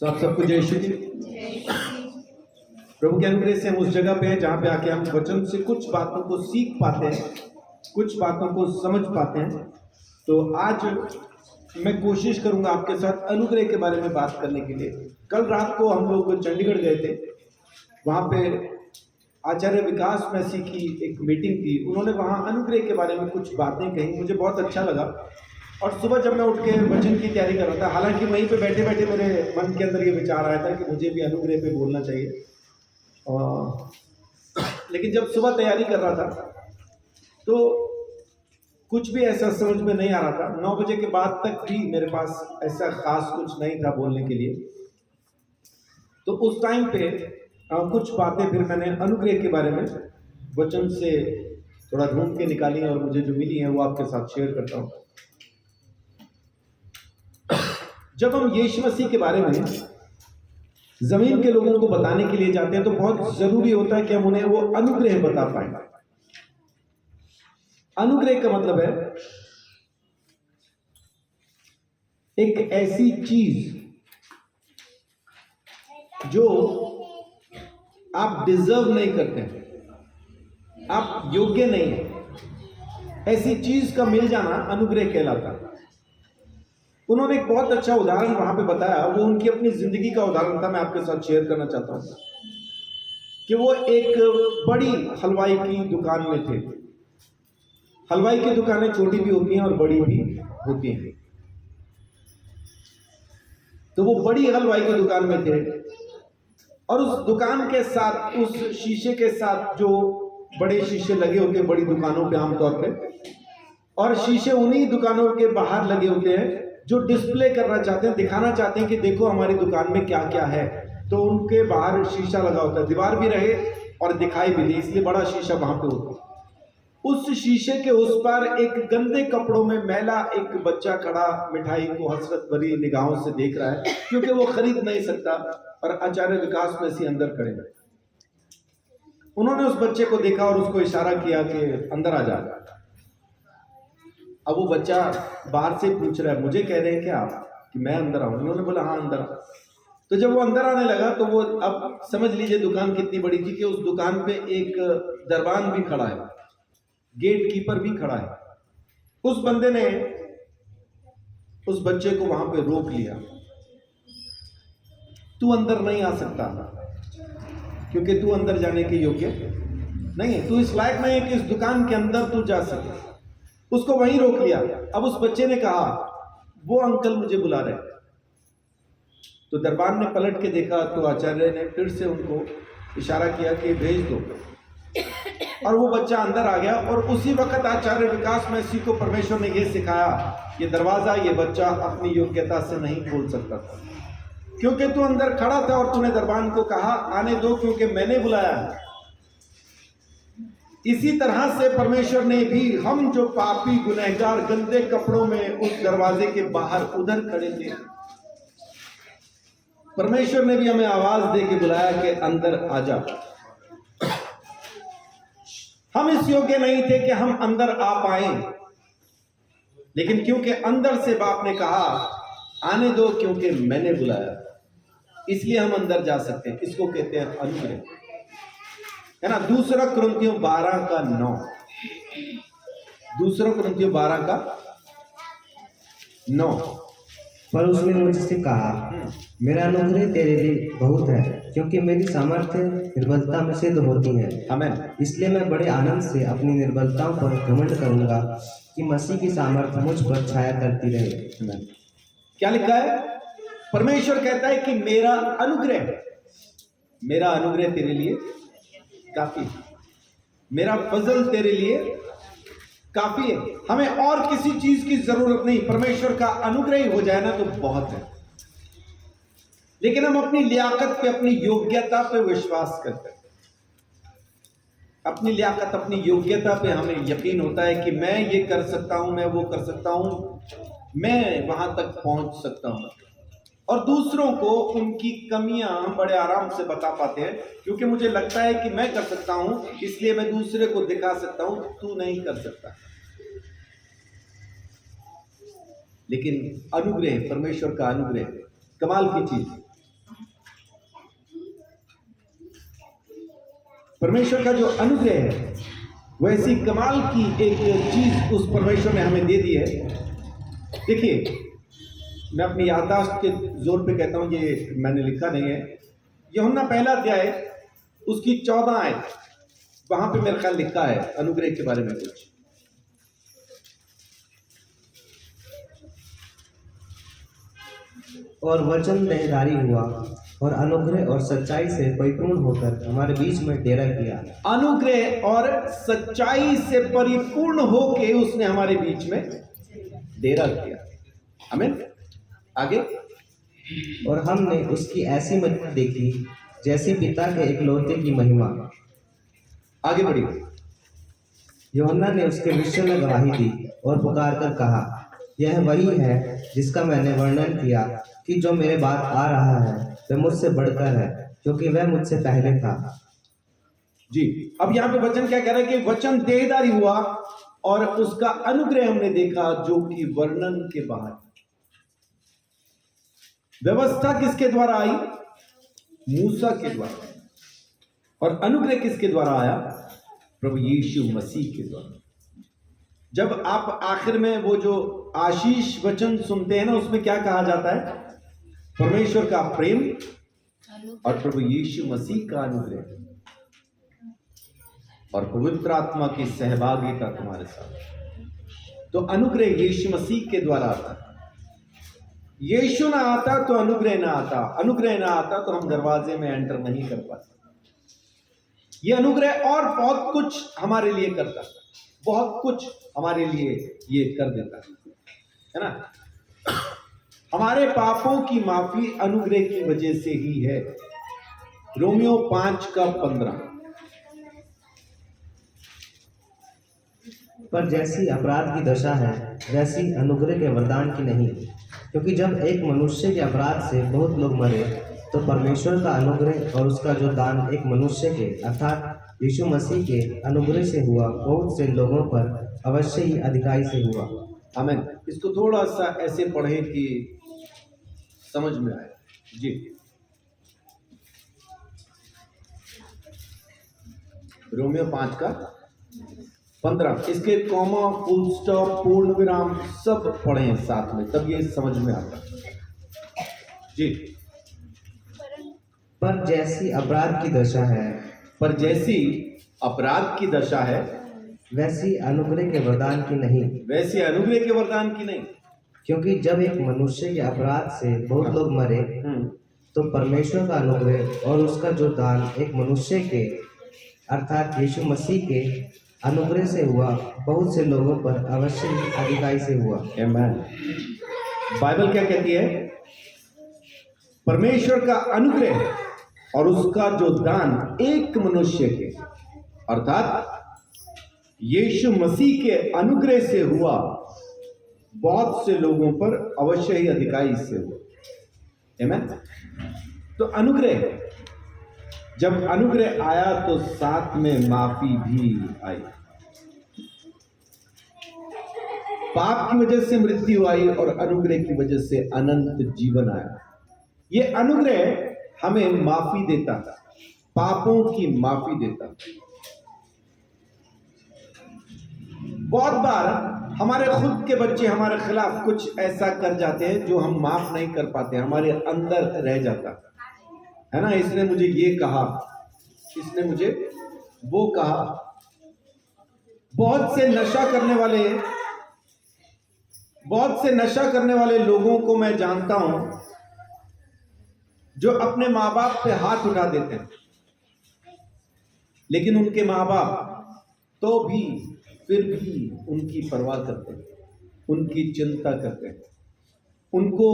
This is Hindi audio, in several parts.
तो आप सबको जय श्री प्रभु के अनुग्रह से हम उस जगह पे हैं जहाँ पे आके हम वचन से कुछ बातों को सीख पाते हैं, कुछ बातों को समझ पाते हैं। तो आज मैं कोशिश करूंगा आपके साथ अनुग्रह के बारे में बात करने के लिए। कल रात को हम लोग चंडीगढ़ गए थे, वहाँ पे आचार्य विकास मसीह की एक मीटिंग थी। उन्होंने वहाँ अनुग्रह के बारे में कुछ बातें कही, मुझे बहुत अच्छा लगा। और सुबह जब मैं उठ के वचन की तैयारी कर रहा था, हालांकि वहीं पे बैठे बैठे मेरे मन के अंदर ये विचार आया था कि मुझे भी अनुग्रह पे बोलना चाहिए। लेकिन जब सुबह तैयारी कर रहा था तो कुछ भी ऐसा समझ में नहीं आ रहा था। 9 बजे के बाद तक भी मेरे पास ऐसा खास कुछ नहीं था बोलने के लिए। तो उस टाइम पे कुछ बातें फिर मैंने अनुग्रह के बारे में वचन से थोड़ा ढूंढ के निकाली और मुझे जो मिली है वो आपके साथ शेयर करता हूँ। जब हम यीशु मसीह के बारे में जमीन के लोगों को बताने के लिए जाते हैं तो बहुत जरूरी होता है कि हम उन्हें वो अनुग्रह बता पाए। अनुग्रह का मतलब है एक ऐसी चीज जो आप डिजर्व नहीं करते, आप योग्य नहीं है, ऐसी चीज का मिल जाना अनुग्रह कहलाता है। उन्होंने एक बहुत अच्छा उदाहरण वहां पे बताया, वो उनकी अपनी जिंदगी का उदाहरण था। मैं आपके साथ शेयर करना चाहता हूं कि वो एक बड़ी हलवाई की दुकान में थे। हलवाई की दुकानें छोटी भी होती हैं और बड़ी भी होती हैं। तो वो बड़ी हलवाई की दुकान में थे और उस दुकान के साथ, उस शीशे के साथ, जो बड़े शीशे लगे होते हैं बड़ी दुकानों पे आमतौर पे, और शीशे उन्हीं दुकानों के बाहर लगे होते हैं जो डिस्प्ले करना चाहते हैं, दिखाना चाहते हैं कि देखो हमारी दुकान में क्या क्या है। तो उनके बाहर शीशा लगा होता है, दीवार भी रहे और दिखाई भी दे, इसलिए बड़ा शीशा वहां पे होता है। उस शीशे के उस पार एक गंदे कपड़ों में मैला एक बच्चा खड़ा मिठाई को हसरत भरी निगाहों से देख रहा है, क्योंकि वो खरीद नहीं सकता। और आचार्य विकास में से अंदर खड़े हैं। उन्होंने उस बच्चे को देखा और उसको इशारा किया कि अंदर आ जा। अब वो बच्चा बाहर से पूछ रहा है, मुझे कह रहे हैं क्या आप कि मैं अंदर आऊं? उन्होंने बोला हाँ अंदर। तो जब वो अंदर आने लगा तो वो, अब समझ लीजिए दुकान कितनी बड़ी थी कि उस दुकान पे एक दरबान भी खड़ा है, गेट कीपर भी खड़ा है। उस बंदे ने उस बच्चे को वहां पे रोक लिया, तू अंदर नहीं आ सकता क्योंकि तू अंदर जाने के योग्य नहीं है, तू इस लायक नहीं है कि इस दुकान के अंदर तू जा सके। उसको वहीं रोक लिया। अब उस बच्चे ने कहा वो अंकल मुझे बुला रहे हैं। तो दरबान ने पलट के देखा तो आचार्य ने फिर से उनको इशारा किया कि भेज दो, और वो बच्चा अंदर आ गया। और उसी वक्त आचार्य विकास मसीह को परमेश्वर ने यह सिखाया कि दरवाजा ये बच्चा अपनी योग्यता से नहीं खोल सकता था, क्योंकि तू अंदर खड़ा था और तूने दरबान को कहा आने दो क्योंकि मैंने बुलाया है। इसी तरह से परमेश्वर ने भी, हम जो पापी गुनहगार गंदे कपड़ों में उस दरवाजे के बाहर उधर खड़े थे, परमेश्वर ने भी हमें आवाज दे के बुलाया कि अंदर आ जा। हम इस योग्य नहीं थे कि हम अंदर आ पाए, लेकिन क्योंकि अंदर से बाप ने कहा आने दो क्योंकि मैंने बुलाया, इसलिए हम अंदर जा सकते हैं। इसको कहते हैं अनुग्रह, है ना। दूसरा कुरिन्थियों 12:9, दूसरा कुरिन्थियों 12:9। पर उसने मुझसे कहा मेरा अनुग्रह तेरे लिए बहुत है, क्योंकि मेरी सामर्थ्य निर्बलता में सिद्ध होती है। आमीन। इसलिए मैं बड़े आनंद से अपनी निर्बलताओं पर घमंड करूंगा कि मसीह की सामर्थ्य मुझ पर छाया करती रहे। आमीन। क्या लिखा है? परमेश्वर कहता है कि मेरा अनुग्रह तेरे लिए काफी, मेरा फजल तेरे लिए काफी है। हमें और किसी चीज की जरूरत नहीं, परमेश्वर का अनुग्रह ही हो जाए ना तो बहुत है। लेकिन हम अपनी लियाकत पे, अपनी योग्यता पे विश्वास करते हैं। अपनी लियाकत, अपनी योग्यता पे हमें यकीन होता है कि मैं ये कर सकता हूं, मैं वो कर सकता हूं, मैं वहां तक पहुंच सकता हूं। और दूसरों को उनकी कमियां बड़े आराम से बता पाते हैं, क्योंकि मुझे लगता है कि मैं कर सकता हूं, इसलिए मैं दूसरे को दिखा सकता हूं तू नहीं कर सकता। लेकिन अनुग्रह, परमेश्वर का अनुग्रह कमाल की चीज। परमेश्वर का जो अनुग्रह है वो ऐसी कमाल की एक चीज उस परमेश्वर ने हमें दे दी है। देखिए, मैं अपनी याददाश्त के जोर पे कहता हूँ, ये मैंने लिखा नहीं है। यूहन्ना पहला अध्याय उसकी 14 आयत, वहां पे मेरे ख्याल लिखा है अनुग्रह के बारे में कुछ। और वचन देहधारी हुआ और अनुग्रह और सच्चाई से परिपूर्ण होकर हमारे बीच में डेरा किया। अनुग्रह और सच्चाई से परिपूर्ण होके उसने हमारे बीच में डेरा किया। आमीन। आगे। और हमने उसकी ऐसी महिमा देखी जैसे पिता के इकलौते की महिमा। आगे बढ़िए। यूहन्ना ने उसके विषय में गवाही दी और पुकार कर कहा, यह वही है जिसका मैंने वर्णन किया कि जो मेरे बाद आ रहा है वह मुझसे बढ़कर है, क्योंकि वह मुझसे पहले था। जी, अब यहाँ पे वचन क्या कह रहा है कि वचन देहधारी हुआ और उसका अनुग्रह हमने देखा जो कि वर्णन के बाहर। व्यवस्था किसके द्वारा आई? मूसा के द्वारा। और अनुग्रह किसके द्वारा आया? प्रभु यीशु मसीह के द्वारा। जब आप आखिर में वो जो आशीष वचन सुनते हैं ना, उसमें क्या कहा जाता है? परमेश्वर का प्रेम और प्रभु यीशु मसीह का अनुग्रह और पवित्र आत्मा की सहभागिता तुम्हारे साथ। तो अनुग्रह यीशु मसीह के द्वारा आता है। यीशु ना आता तो अनुग्रह ना आता, अनुग्रह ना आता तो हम दरवाजे में एंटर नहीं कर पाते। ये अनुग्रह और बहुत कुछ हमारे लिए करता है, बहुत कुछ हमारे लिए ये कर देता है ना। हमारे पापों की माफी अनुग्रह की वजह से ही है। रोमियो 5:15। पर जैसी अपराध की दशा है वैसी अनुग्रह के वरदान की नहीं, क्योंकि जब एक मनुष्य के अपराध से बहुत लोग मरे तो परमेश्वर का अनुग्रह और उसका जो दान एक मनुष्य के अर्थात यीशु मसीह के अनुग्रह से हुआ बहुत से लोगों पर अवश्य ही अधिकाई से हुआ। आमीन। इसको थोड़ा सा ऐसे पढ़ें कि समझ में आए। जी, रोमियो 5:15। इसके कॉमा, फुल स्टॉप, पूर्ण विराम सब पढ़ें साथ में, तब ये समझ में आता है। जी। पर जैसी अपराध की दशा है, पर जैसी अपराध की दशा है वैसी अनुग्रह के वरदान की नहीं, वैसी अनुग्रह के वरदान की नहीं। क्योंकि जब एक मनुष्य के अपराध से बहुत लोग मरे तो परमेश्वर का अनुग्रह और उसका जो दान एक मनुष्य के अर्थात यीशु मसीह के अनुग्रह से हुआ बहुत से लोगों पर अवश्य ही अधिकाई से हुआ। आमीन। बाइबल क्या कहती है? परमेश्वर का अनुग्रह और उसका जो दान एक मनुष्य के अर्थात यीशु मसीह के अनुग्रह से हुआ बहुत से लोगों पर अवश्य ही अधिकाई से हुआ। आमीन। तो अनुग्रह, जब अनुग्रह आया तो साथ में माफी भी आई। पाप की वजह से मृत्यु आई और अनुग्रह की वजह से अनंत जीवन आया। ये अनुग्रह हमें माफी देता था, पापों की माफी देता था। बहुत बार हमारे खुद के बच्चे हमारे खिलाफ कुछ ऐसा कर जाते हैं जो हम माफ नहीं कर पाते, हमारे अंदर रह जाता है ना। इसने मुझे ये कहा, इसने मुझे वो कहा। बहुत से नशा करने वाले लोगों को मैं जानता हूं जो अपने माँ बाप पे हाथ उठा देते हैं, लेकिन उनके माँ बाप तो भी फिर भी उनकी परवाह करते हैं, उनकी चिंता करते हैं, उनको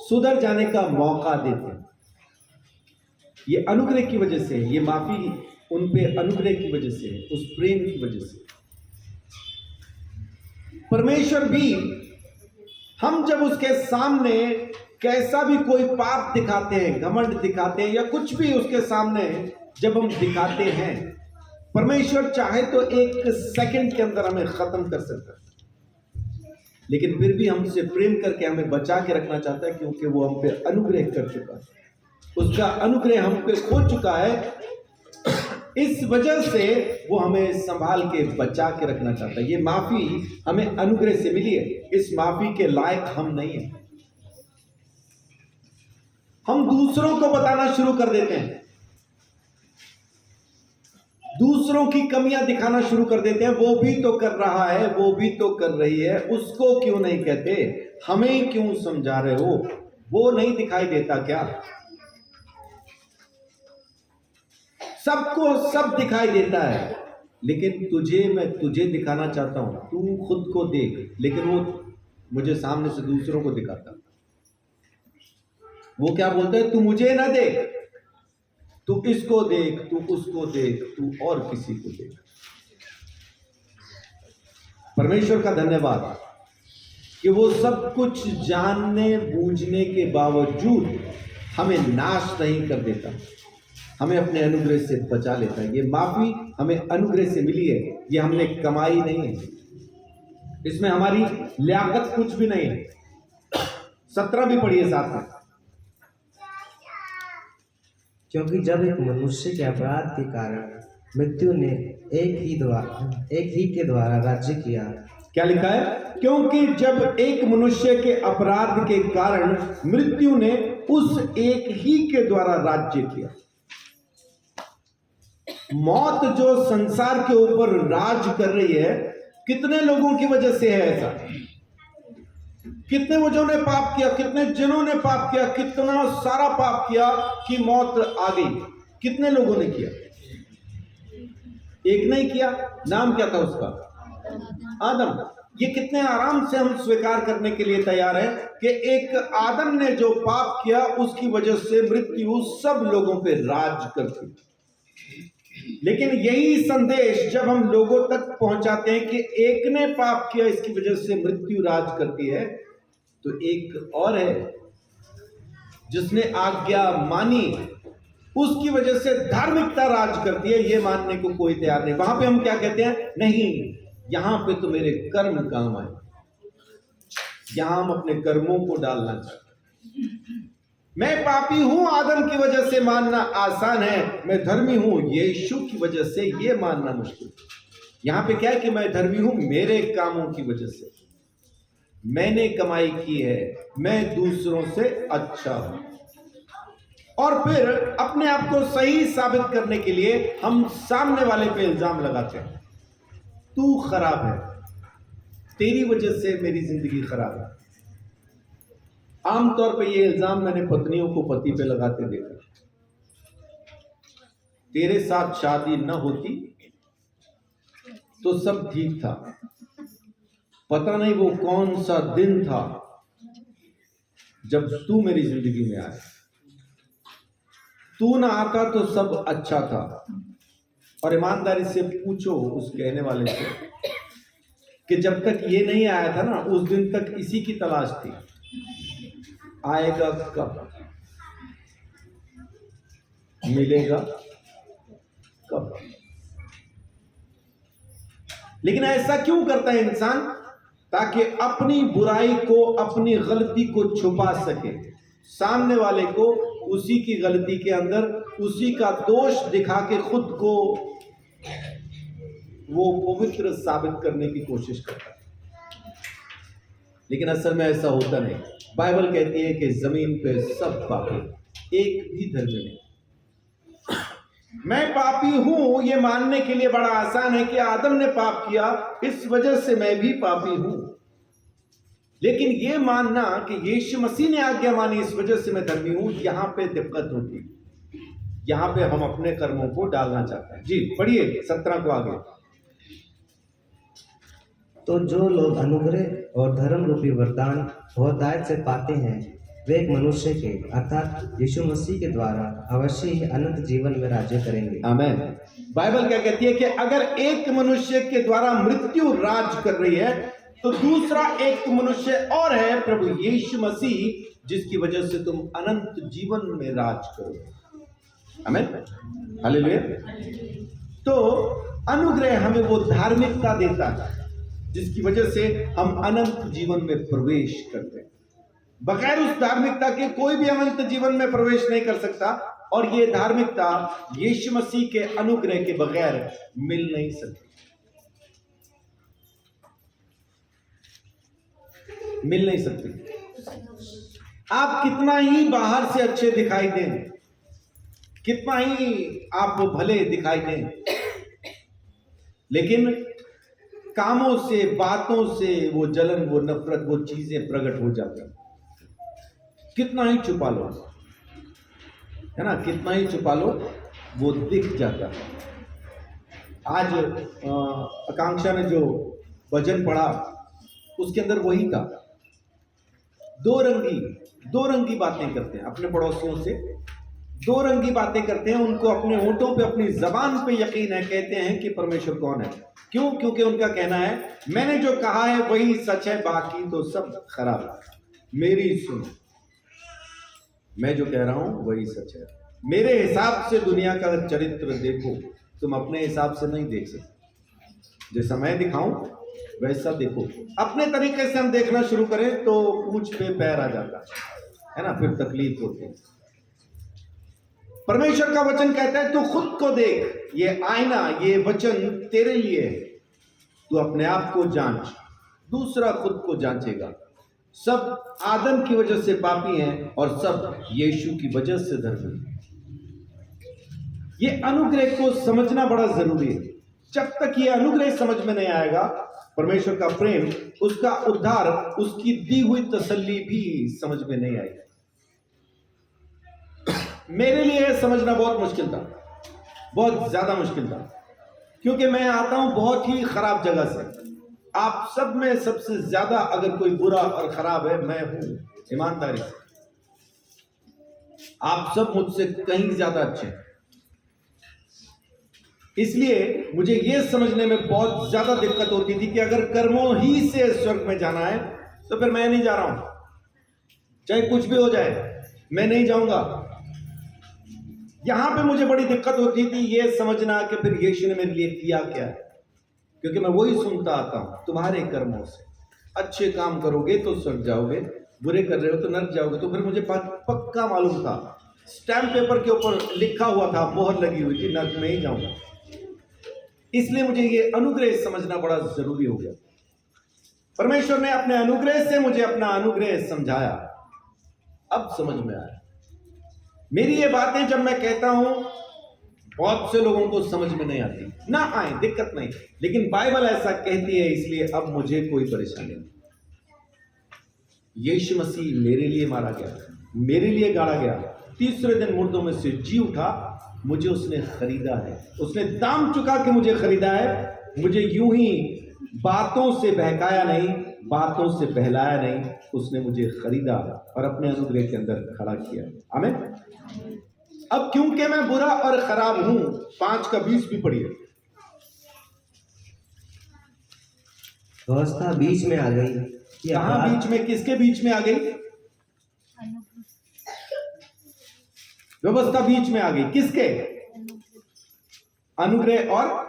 सुधर जाने का मौका देते हैं। ये अनुग्रह की वजह से, ये माफी उन पे अनुग्रह की वजह से, उस प्रेम की वजह से। परमेश्वर भी, हम जब उसके सामने कैसा भी कोई पाप दिखाते हैं, घमंड दिखाते हैं या कुछ भी उसके सामने जब हम दिखाते हैं, परमेश्वर चाहे तो एक सेकंड के अंदर हमें खत्म कर सकता है, लेकिन फिर भी हमसे प्रेम करके हमें बचा के रखना चाहता है, क्योंकि वो हम पे अनुग्रह कर चुका है। उसका अनुग्रह हम पे हो चुका है इस वजह से वो हमें संभाल के बचा के रखना चाहता है। ये माफी हमें अनुग्रह से मिली है, इस माफी के लायक हम नहीं है। हम दूसरों को बताना शुरू कर देते हैं, दूसरों की कमियां दिखाना शुरू कर देते हैं। वो भी तो कर रहा है, वो भी तो कर रही है, उसको क्यों नहीं कहते, हमें क्यों समझा रहे हो, वो नहीं दिखाई देता क्या? सबको सब दिखाई देता है, लेकिन मैं तुझे दिखाना चाहता हूं। तू खुद को देख, लेकिन वो मुझे सामने से दूसरों को दिखाता। वो क्या बोलते हैं, तू मुझे ना देख, तू इसको देख, तू उसको देख, तू और किसी को देख। परमेश्वर का धन्यवाद कि वो सब कुछ जानने बूझने के बावजूद हमें नाश नहीं कर देता, हमें अपने अनुग्रह से बचा लेता है। ये माफी हमें अनुग्रह से मिली है, ये हमने कमाई नहीं है, इसमें हमारी लियाकत कुछ भी नहीं है। 17 भी पढ़िए साथ में। क्योंकि जब एक मनुष्य के अपराध के कारण मृत्यु ने एक ही के द्वारा राज्य किया। क्या लिखा है? क्योंकि जब एक मनुष्य के अपराध के कारण मृत्यु ने उस एक ही के द्वारा राज्य किया। मौत जो संसार के ऊपर राज कर रही है, कितने लोगों की वजह से है ऐसा? कितने वजहों ने पाप किया, कितने जनों ने पाप किया, कितना सारा पाप किया कि मौत आ गई। कितने लोगों ने किया? एक नहीं किया। नाम क्या था उसका? आदम। ये कितने आराम से हम स्वीकार करने के लिए तैयार हैं कि एक आदम ने जो पाप किया उसकी वजह से मृत्यु सब लोगों पे राज करती। लेकिन यही संदेश जब हम लोगों तक पहुंचाते हैं कि एक ने पाप किया इसकी वजह से मृत्यु राज करती है, तो एक और है जिसने आज्ञा मानी उसकी वजह से धार्मिकता राज करती है, ये मानने को कोई तैयार नहीं। वहां पे हम क्या कहते हैं? नहीं, यहां पे तो मेरे कर्म काम आए। यहां हम अपने कर्मों को डालना चाहते हैं। मैं पापी हूं आदम की वजह से मानना आसान है, मैं धर्मी हूं यीशु की वजह से ये मानना मुश्किल। यहां पे क्या है कि मैं धर्मी हूं मेरे कामों की वजह से, मैंने कमाई की है, मैं दूसरों से अच्छा हूं। और फिर अपने आप को सही साबित करने के लिए हम सामने वाले पे इल्जाम लगाते हैं, तू खराब है, तेरी वजह से मेरी जिंदगी खराब है। आमतौर पे ये इल्जाम मैंने पत्नियों को पति पे लगाते देखा। तेरे साथ शादी न होती तो सब ठीक था, पता नहीं वो कौन सा दिन था जब तू मेरी जिंदगी में आया, तू ना आता तो सब अच्छा था। और ईमानदारी से पूछो उस कहने वाले से कि जब तक ये नहीं आया था ना, उस दिन तक इसी की तलाश थी, आएगा कब, मिलेगा कब। लेकिन ऐसा क्यों करता है इंसान? ताकि अपनी बुराई को, अपनी गलती को छुपा सके, सामने वाले को उसी की गलती के अंदर उसी का दोष दिखा के खुद को वो पवित्र साबित करने की कोशिश करता है। लेकिन असल में ऐसा होता नहीं। बाइबल कहती है कि जमीन पे सब पापी, एक भी धर्मी नहीं। मैं पापी हूं ये मानने के लिए बड़ा आसान है कि आदम ने पाप किया इस वजह से मैं भी पापी हूं। लेकिन ये मानना कि यीशु मसीह ने आज्ञा मानी इस वजह से मैं धर्मी हूं, यहां पे दिक्कत होती है। यहां पे हम अपने कर्मों को डालना चाहते हैं। जी पढ़िए 17 को आगे। तो जो लोग अनुग्रह और धर्म रूपी वरदान बहुतायत से पाते हैं, वे एक मनुष्य के अर्थात यीशु मसीह के द्वारा अवश्य ही अनंत जीवन में राज्य करेंगे। आमीन। बाइबल क्या कहती है कि अगर एक मनुष्य के द्वारा मृत्यु राज कर रही है तो दूसरा एक मनुष्य और है, प्रभु यीशु मसीह, जिसकी वजह से तुम अनंत जीवन में राज करो। आमीन, हालेलुया। तो अनुग्रह हमें वो धार्मिकता देता है जिसकी वजह से हम अनंत जीवन में प्रवेश करते हैं। बगैर उस धार्मिकता के कोई भी अनंत जीवन में प्रवेश नहीं कर सकता। और ये धार्मिकता यीशु मसीह के अनुग्रह के बगैर मिल नहीं सकती, मिल नहीं सकती। आप कितना ही बाहर से अच्छे दिखाई दें, कितना ही आप भले दिखाई दें, लेकिन कामों से, बातों से वो जलन, वो नफरत, वो चीजें प्रकट हो जाती हैं। कितना ही छुपा लो, है ना, कितना ही छुपा लो, वो दिख जाता है। आज आकांक्षा ने जो वचन पढ़ा उसके अंदर वही था। दो रंगी बातें करते हैं अपने पड़ोसियों से, दो रंगी बातें करते हैं, उनको अपने होंठों पे, अपनी जबान पे यकीन है, कहते हैं कि परमेश्वर कौन है। क्यों? क्योंकि उनका कहना है मैंने जो कहा है वही सच है, बाकी तो सब खराब है। मेरी सुनो, मैं जो कह रहा हूं वही सच है। मेरे हिसाब से दुनिया का चरित्र देखो, तुम अपने हिसाब से नहीं देख सकते। जैसा मैं दिखाऊं वैसा देखो। अपने तरीके से हम देखना शुरू करें तो पूंछ पे पैर आ जाता है ना, फिर तकलीफ होती है। परमेश्वर का वचन कहता है तू खुद को देख, ये आईना, ये वचन तेरे लिए है। तू अपने आप को जांच, दूसरा खुद को जांचेगा। सब आदम की वजह से पापी हैं और सब यीशु की वजह से धर्मी हैं। ये अनुग्रह को समझना बड़ा जरूरी है। जब तक ये अनुग्रह समझ में नहीं आएगा, परमेश्वर का प्रेम, उसका उद्धार, उसकी दी हुई तसल्ली भी समझ में नहीं आएगी। मेरे लिए समझना बहुत मुश्किल था, बहुत ज्यादा मुश्किल था, क्योंकि मैं आता हूं बहुत ही खराब जगह से। आप सब में सबसे ज्यादा अगर कोई बुरा और खराब है, मैं हूं, ईमानदारी से। आप सब मुझसे कहीं ज्यादा अच्छे हैं। इसलिए मुझे यह समझने में बहुत ज्यादा दिक्कत होती थी कि अगर कर्मों ही से स्वर्ग में जाना है तो फिर मैं नहीं जा रहा हूं, चाहे कुछ भी हो जाए, मैं नहीं जाऊंगा। यहां पे मुझे बड़ी दिक्कत होती थी यह समझना कि फिर यीशु ने मेरे लिए किया क्या है, क्योंकि मैं वही सुनता आता हूं, तुम्हारे कर्मों से अच्छे काम करोगे तो स्वर्ग जाओगे, बुरे कर रहे हो तो नरक जाओगे। तो फिर मुझे पक्का मालूम था, स्टैम्प पेपर के ऊपर लिखा हुआ था, मोहर लगी हुई थी, नरक में ही जाऊंगा। इसलिए मुझे ये अनुग्रह समझना बड़ा जरूरी हो गया। परमेश्वर ने अपने अनुग्रह से मुझे अपना अनुग्रह समझाया, अब समझ में आया। मेरी ये बातें जब मैं कहता हूं बहुत से लोगों को समझ में नहीं आती, ना आए दिक्कत नहीं, लेकिन बाइबल ऐसा कहती है, इसलिए अब मुझे कोई परेशानी नहीं। यीशु मसीह मेरे लिए मारा गया, मेरे लिए गाड़ा गया, तीसरे दिन मुर्दों में से जी उठा, मुझे उसने खरीदा है, उसने दाम चुका के मुझे खरीदा है। मुझे यूं ही बातों से बहकाया नहीं, बातों से बहलाया नहीं, उसने मुझे खरीदा और अपने अनुग्रह के अंदर खड़ा किया। आमीन। अब क्योंकि मैं बुरा और खराब हूं, 5 का 20 भी पढ़िए। व्यवस्था बीच में आ गई कि कहां बीच में? किसके बीच में आ गई? व्यवस्था बीच में आ गई, किसके? अनुग्रह और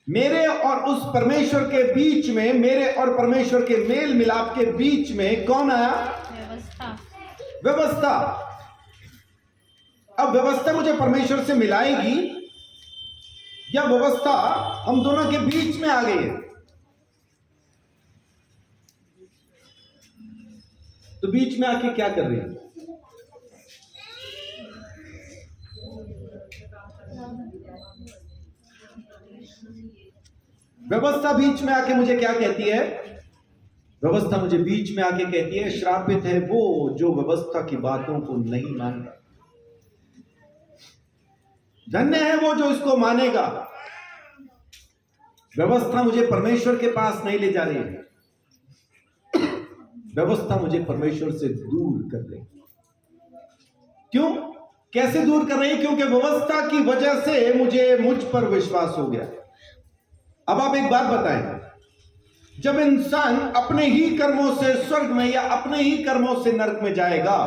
मेरे और उस परमेश्वर के बीच में, मेरे और परमेश्वर के मेल मिलाप के बीच में कौन आया? व्यवस्था। अब व्यवस्था मुझे परमेश्वर से मिलाएगी या व्यवस्था हम दोनों के बीच में आ गई है? तो बीच में आके क्या कर रही है? व्यवस्था बीच में आके मुझे क्या कहती है? व्यवस्था मुझे बीच में आके कहती है श्रापित है वो जो व्यवस्था की बातों को नहीं मानता, धन्य है वो जो इसको मानेगा। व्यवस्था मुझे परमेश्वर के पास नहीं ले जा रही है, व्यवस्था मुझे परमेश्वर से दूर कर रही है। क्यों? कैसे दूर कर रही है? क्योंकि व्यवस्था की वजह से मुझ पर विश्वास हो गया। अब आप एक बात बताएं, जब इंसान अपने ही कर्मों से स्वर्ग में या अपने ही कर्मों से नरक में जाएगा,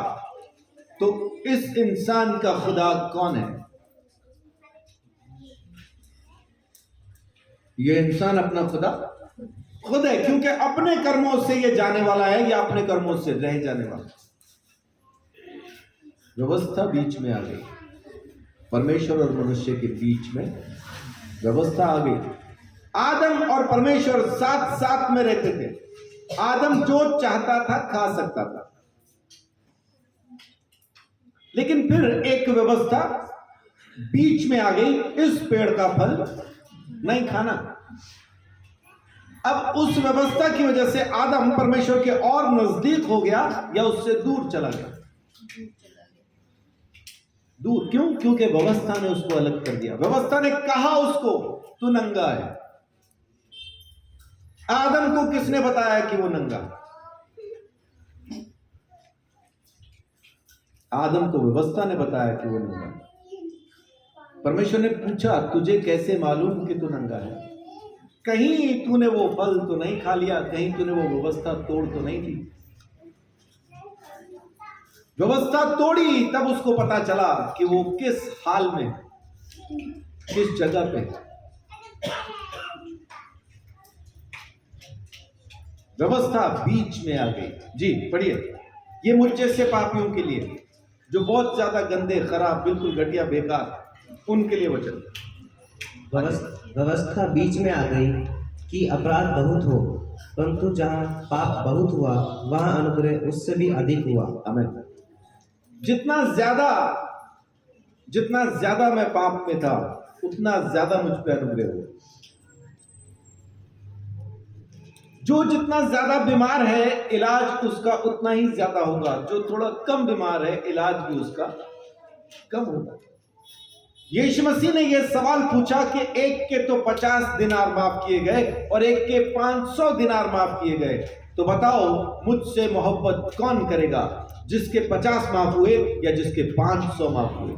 तो इस इंसान का खुदा कौन है? ये इंसान अपना खुदा खुद है, क्योंकि अपने कर्मों से ये जाने वाला है या अपने कर्मों से रह जाने वाला। व्यवस्था बीच में आ गई, परमेश्वर और मनुष्य के बीच में व्यवस्था आ गई। आदम और परमेश्वर साथ साथ में रहते थे। आदम जो चाहता था खा सकता था, लेकिन फिर एक व्यवस्था बीच में आ गई, इस पेड़ का फल नहीं खाना। अब उस व्यवस्था की वजह से आदम परमेश्वर के और नजदीक हो गया या उससे दूर चला गया? दूर। क्यों? क्योंकि व्यवस्था ने उसको अलग कर दिया। व्यवस्था ने कहा उसको तू नंगा है। आदम को किसने बताया कि वो नंगा? आदम को व्यवस्था ने बताया कि वो नंगा। परमेश्वर ने पूछा तुझे कैसे मालूम कि तू नंगा है? कहीं तूने वो फल तो नहीं खा लिया? कहीं तूने वो व्यवस्था तोड़ तो नहीं दी? व्यवस्था तोड़ी तब उसको पता चला कि वो किस हाल में, किस जगह पे। व्यवस्था बीच में आ गई। जी पढ़िए। ये मुझ जैसे पापियों के लिए, जो बहुत ज्यादा गंदे, खराब, बिल्कुल घटिया, बेकार, उनके लिए वचन। व्यवस्था बीच में आ गई कि अपराध बहुत हो, परंतु जहाँ पाप बहुत हुआ वहाँ अनुग्रह उससे भी अधिक हुआ। आमीन। जितना ज्यादा मैं पाप में था, उतना ज्यादा मुझ पे अनुग्रह हुआ। जो जितना ज्यादा बीमार है, इलाज उसका उतना ही ज्यादा होगा। जो थोड़ा कम बीमार है, इलाज भी उसका कम होगा। यीशु मसीह ने यह सवाल पूछा कि एक के तो 50 दिनार माफ किए गए और एक के 500 दिनार माफ किए गए, तो बताओ मुझसे मोहब्बत कौन करेगा? जिसके 50 माफ हुए या जिसके 500 माफ हुए?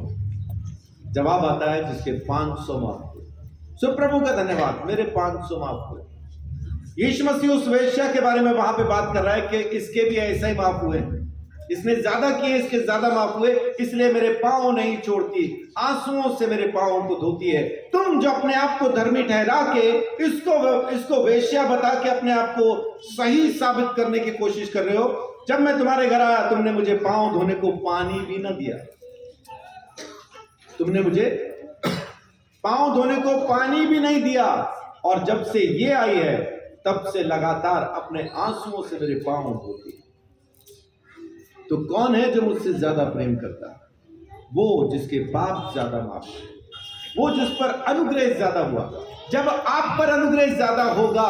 जवाब आता है जिसके 500 माफ हुए। सो प्रभु का धन्यवाद, मेरे 500 माफ हुए। यीशु मसीह उस वेश्या के बारे में वहां पे बात कर रहा है कि इसके भी ऐसा ही माफ हुए, इसने ज्यादा किए, इसके ज्यादा माफ हुए, इसलिए मेरे पांव नहीं छोड़ती, आंसुओं से मेरे पांवों को धोती है। तुम जो अपने आप को धर्मी ठहरा के इसको वेश्या बता के अपने आप को सही साबित करने की कोशिश कर रहे हो, जब मैं तुम्हारे घर आया तुमने मुझे पांव धोने को पानी भी ना दिया। तुमने मुझे पांव धोने को पानी भी नहीं दिया, और जब से ये आई है तब से लगातार अपने आंसुओं से मेरे पांव धोती। तो कौन है जो मुझसे ज्यादा प्रेम करता है? वो जिसके पाप ज्यादा माफ है, वो जिस पर अनुग्रह ज्यादा हुआ। जब आप पर अनुग्रह ज्यादा होगा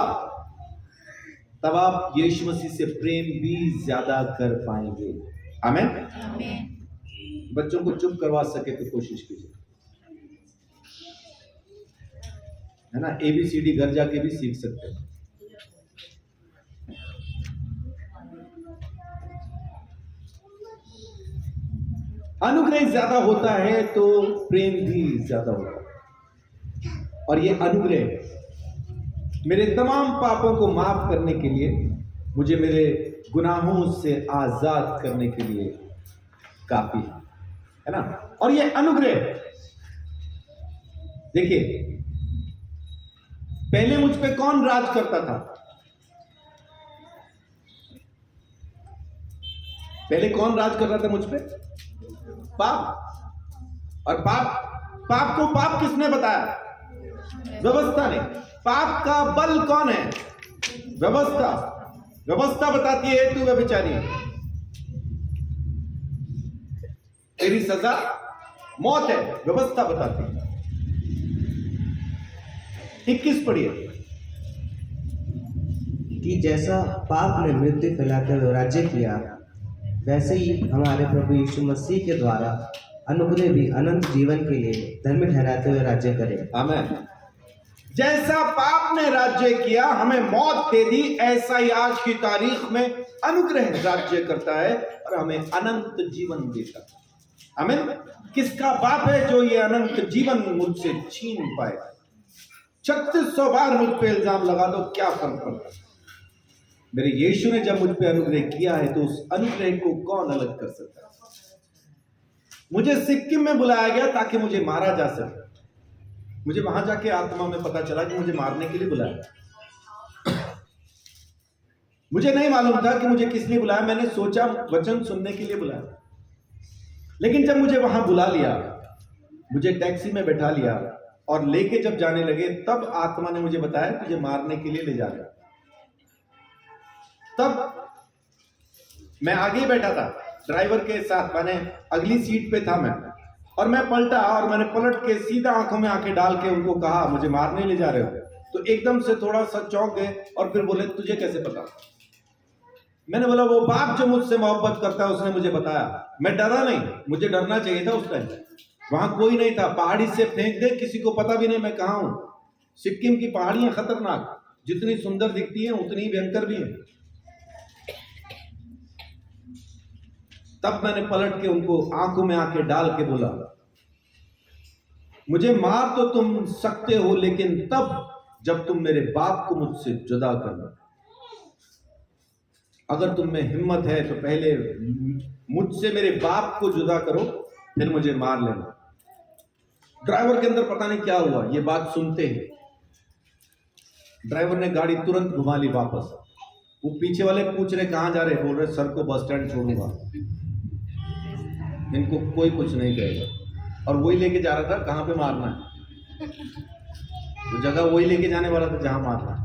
तब आप यीशु मसीह से प्रेम भी ज्यादा कर पाएंगे। आमीन। बच्चों को चुप करवा सके तो कोशिश कीजिए, है ना। ABCD घर जाके भी सीख सकते हैं। अनुग्रह ज्यादा होता है तो प्रेम भी ज्यादा होता है। और ये अनुग्रह मेरे तमाम पापों को माफ करने के लिए, मुझे मेरे गुनाहों से आजाद करने के लिए काफी है ना। और ये अनुग्रह देखिए, पहले मुझ पे कौन राज करता था? पहले कौन राज कर रहा था मुझ पे? पाप। और पाप को पाप किसने बताया? व्यवस्था ने। पाप का बल कौन है? व्यवस्था। व्यवस्था बताती है तू व्यभिचारी, तेरी सजा मौत है, व्यवस्था बताती है। 21 पढ़िए। कि जैसा पाप ने मृत्यु फैलाते हुए राज्य किया, वैसे ही हमारे प्रभु यीशु मसीह के द्वारा अनुग्रह भी अनंत जीवन के लिए धर्मी ठहराते हुए राज्य करे। आमीन। जैसा पाप ने राज्य किया, हमें मौत दे दी, ऐसा ही आज की तारीख में अनुग्रह राज्य करता है और हमें अनंत जीवन देता है। आमीन। किसका बाप है जो ये अनंत जीवन मुझसे छीन पाए? 3600 बार मुझ पे इल्जाम लगा दो, क्या फर्क पड़ता है? मेरे यीशु ने जब मुझ पे अनुग्रह किया है तो उस अनुग्रह को कौन अलग कर सकता है? मुझे सिक्किम में बुलाया गया ताकि मुझे मारा जा सके। मुझे वहां जाके आत्मा में पता चला कि मुझे मारने के लिए बुलाया। मुझे नहीं मालूम था कि मुझे किस लिए बुलाया। मैंने सोचा वचन सुनने के लिए बुलाया। लेकिन जब मुझे वहां बुला लिया, मुझे टैक्सी में बैठा लिया और लेके जब जाने लगे, तब आत्मा ने मुझे बताया तुझे मारने के लिए ले जा रहा। तब मैं आगे ही बैठा था ड्राइवर के साथ, मैंने अगली सीट पे था मैं, और मैं पलटा और मैंने पलट के सीधा आंखों में आंखें डाल के उनको कहा मुझे मारने ले जा रहे हो। तो एकदम से थोड़ा सा चौंक गए और फिर बोले तुझे कैसे पता? मैंने बोला वो बाप जो मुझसे मोहब्बत करता है उसने मुझे बताया। मैं डरा नहीं, मुझे डरना चाहिए था उस टाइम। वहां कोई नहीं था, पहाड़ी से फेंक दे किसी को पता भी नहीं मैं कहां हूं। सिक्किम की पहाड़ियां खतरनाक, जितनी सुंदर दिखती हैं उतनी ही भयंकर भी है। तब मैंने पलट के उनको आंखों में आंखें डाल के बोला मुझे मार तो तुम सकते हो, लेकिन तब जब तुम मेरे बाप को मुझसे जुदा करना। अगर तुम में हिम्मत है तो पहले मुझसे मेरे बाप को जुदा करो, फिर मुझे मार लेना। ड्राइवर के अंदर पता नहीं क्या हुआ, ये बात सुनते ही ड्राइवर ने गाड़ी तुरंत घुमा ली वापस। वो पीछे वाले पूछ रहे कहां जा रहे, बोल रहे सर को बस स्टैंड छोड़ूंगा, इनको कोई कुछ नहीं कहेगा। और वही लेके जा रहा था कहां पे मारना है, तो जगह वही लेके जाने वाला था जहां मारना है।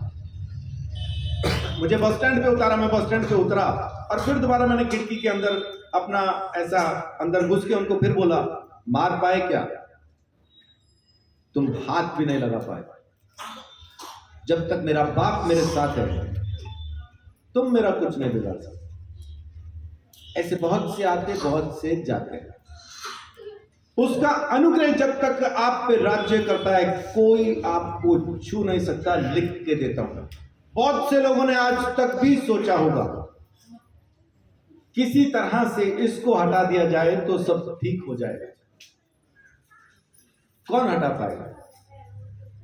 मुझे बस स्टैंड पे उतारा, मैं बस स्टैंड पे उतरा और फिर दोबारा मैंने खिड़की के अंदर अपना ऐसा अंदर घुस के उनको फिर बोला मार पाए क्या? तुम हाथ भी नहीं लगा पाए। जब तक मेरा बाप मेरे साथ है तुम मेरा कुछ नहीं बिगाड़ सकते। ऐसे बहुत से आते बहुत से जाते हैं। उसका अनुग्रह जब तक आप पे राज्य करता है कोई आपको छू नहीं सकता। लिख के देता हूं, बहुत से लोगों ने आज तक भी सोचा होगा किसी तरह से इसको हटा दिया जाए तो सब ठीक हो जाएगा। कौन हटा पाएगा?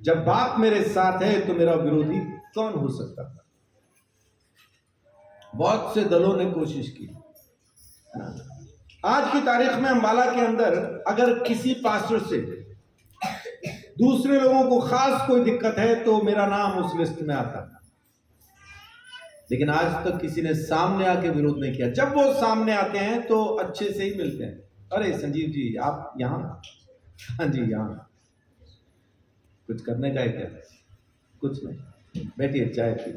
जब बाप मेरे साथ है तो मेरा विरोधी कौन हो सकता है? बहुत से दलों ने कोशिश की। आज की तारीख में अंबाला के अंदर अगर किसी पास्टर से दूसरे लोगों को खास कोई दिक्कत है तो मेरा नाम उस लिस्ट में आता है, लेकिन आज तक किसी ने सामने आके विरोध नहीं किया। जब वो सामने आते हैं तो अच्छे से ही मिलते हैं। अरे संजीव जी आप यहाँ? हाँ जी यहाँ। कुछ करने का है क्या? कुछ नहीं, बैठिए चाय पी।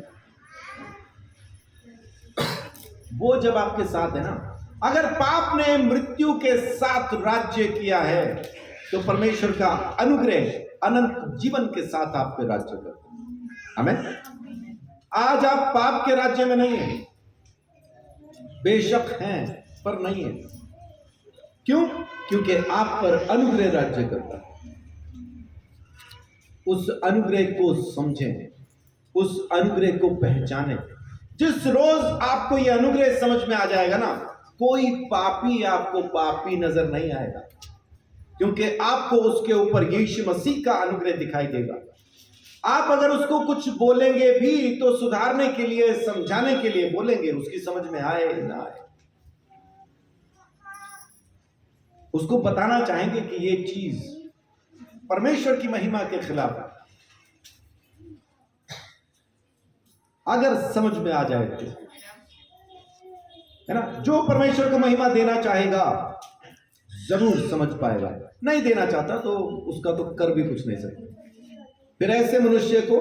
वो जब आपके साथ है ना, अगर पाप ने मृत्यु के साथ राज्य किया है तो परमेश्वर का अनुग्रह अनंत जीवन के साथ आप पे राज्य करता है। आमीन। आज आप पाप के राज्य में नहीं है, बेशक हैं पर नहीं है। क्यों? क्योंकि आप पर अनुग्रह राज्य करता है। उस अनुग्रह को समझें, उस अनुग्रह को पहचानें। जिस रोज आपको यह अनुग्रह समझ में आ जाएगा ना, कोई पापी आपको पापी नजर नहीं आएगा, क्योंकि आपको उसके ऊपर यीशु मसीह का अनुग्रह दिखाई देगा। आप अगर उसको कुछ बोलेंगे भी तो सुधारने के लिए, समझाने के लिए बोलेंगे, उसकी समझ में आए ना आए। उसको बताना चाहेंगे कि ये चीज परमेश्वर की महिमा के खिलाफ है। अगर समझ में आ जाए तो, है ना, जो परमेश्वर को महिमा देना चाहेगा जरूर समझ पाएगा, नहीं देना चाहता तो उसका तो कर भी कुछ नहीं सकते। फिर ऐसे मनुष्य को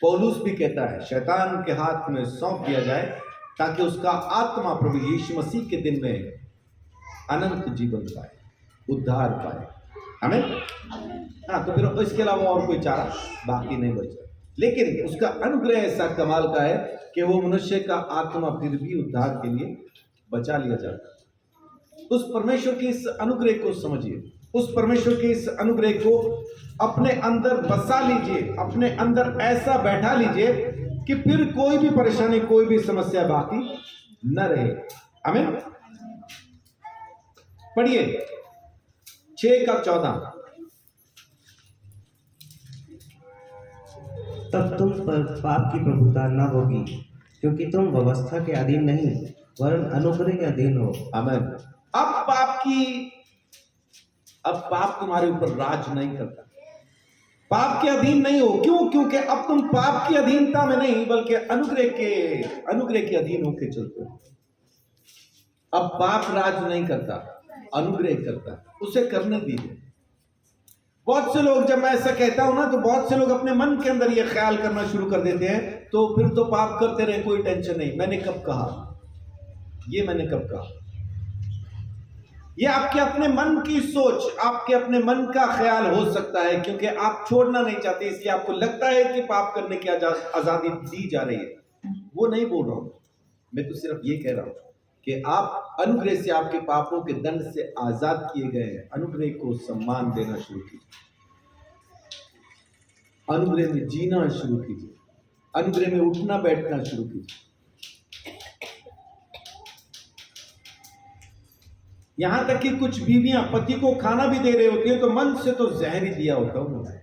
पौलुस भी कहता है शैतान के हाथ में सौंप दिया जाए ताकि उसका आत्मा प्रभु यीशु मसीह के दिन में अनंत जीवन पाए, उद्धार पाए। हमें हाँ, तो फिर इसके अलावा और कोई चारा बाकी नहीं बचा। लेकिन उसका अनुग्रह ऐसा कमाल का है कि वो मनुष्य का आत्मा फिर भी उद्धार के लिए बचा लिया जाता है। उस परमेश्वर के इस अनुग्रह को समझिए, उस परमेश्वर के इस अनुग्रह को अपने अंदर बसा लीजिए, अपने अंदर ऐसा बैठा लीजिए कि फिर कोई भी परेशानी, कोई भी समस्या बाकी न रहे। आमीन। पढ़िए 6:14। तब तुम पर पाप की प्रभुता न होगी, क्योंकि तुम व्यवस्था के अधीन नहीं वरन अनुग्रह के अधीन हो। आमीन। अब पाप तुम्हारे ऊपर राज नहीं करता, पाप के अधीन नहीं हो। क्यों? क्योंकि अब तुम पाप की अधीनता में नहीं बल्कि अनुग्रह के अधीन होकर चलते हो। अब पाप राज नहीं करता, अनुग्रह करता है, उसे करने दीजिए। बहुत से लोग, जब मैं ऐसा कहता हूं ना, तो बहुत से लोग अपने मन के अंदर ये ख्याल करना शुरू कर देते हैं, तो फिर तो पाप करते रहे, कोई टेंशन नहीं। मैंने कब कहा ये? मैंने कब कहा? ये आपके अपने मन की सोच, आपके अपने मन का ख्याल हो सकता है, क्योंकि आप छोड़ना नहीं चाहते, इसलिए आपको लगता है कि पाप करने की आजादी दी जा रही है। वो नहीं बोल रहा हूं मैं, तो सिर्फ ये कह रहा हूं कि आप अनुग्रह से, आपके पापों के दंड से आजाद किए गए हैं। अनुग्रह को सम्मान देना शुरू कीजिए, अनुग्रह में जीना शुरू कीजिए, अनुग्रह में उठना बैठना शुरू कीजिए। यहां तक कि कुछ बीवियां पति को खाना भी दे रही होती है, तो मन से तो जहर ही दिया होता उन्होंने,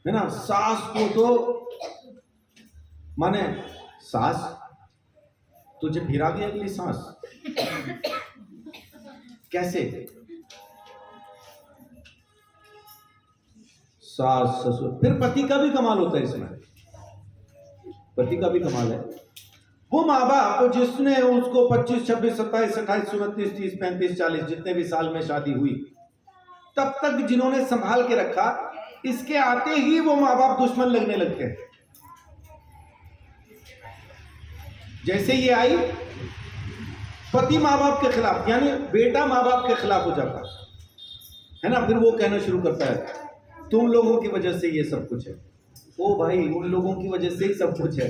है ना। सास को तो माने, सास तुझे फिरा दी अगली सांस, कैसे? सास ससुर, फिर पति का भी कमाल होता है इसमें, पति का भी कमाल है। वो माँ बाप जिसने उसको 25, 26, 27, 28, 29, 30, 35, 40 जितने भी साल में शादी हुई, तब तक जिन्होंने संभाल के रखा, इसके आते ही वो माँ बाप दुश्मन लगने लगते हैं। जैसे ये आई, पति माँ बाप के खिलाफ, यानी बेटा माँ बाप के खिलाफ हो जाता है ना। फिर वो कहना शुरू करता है, तुम लोगों की वजह से ये सब कुछ है। ओ भाई, उन लोगों की वजह से ही सब कुछ है।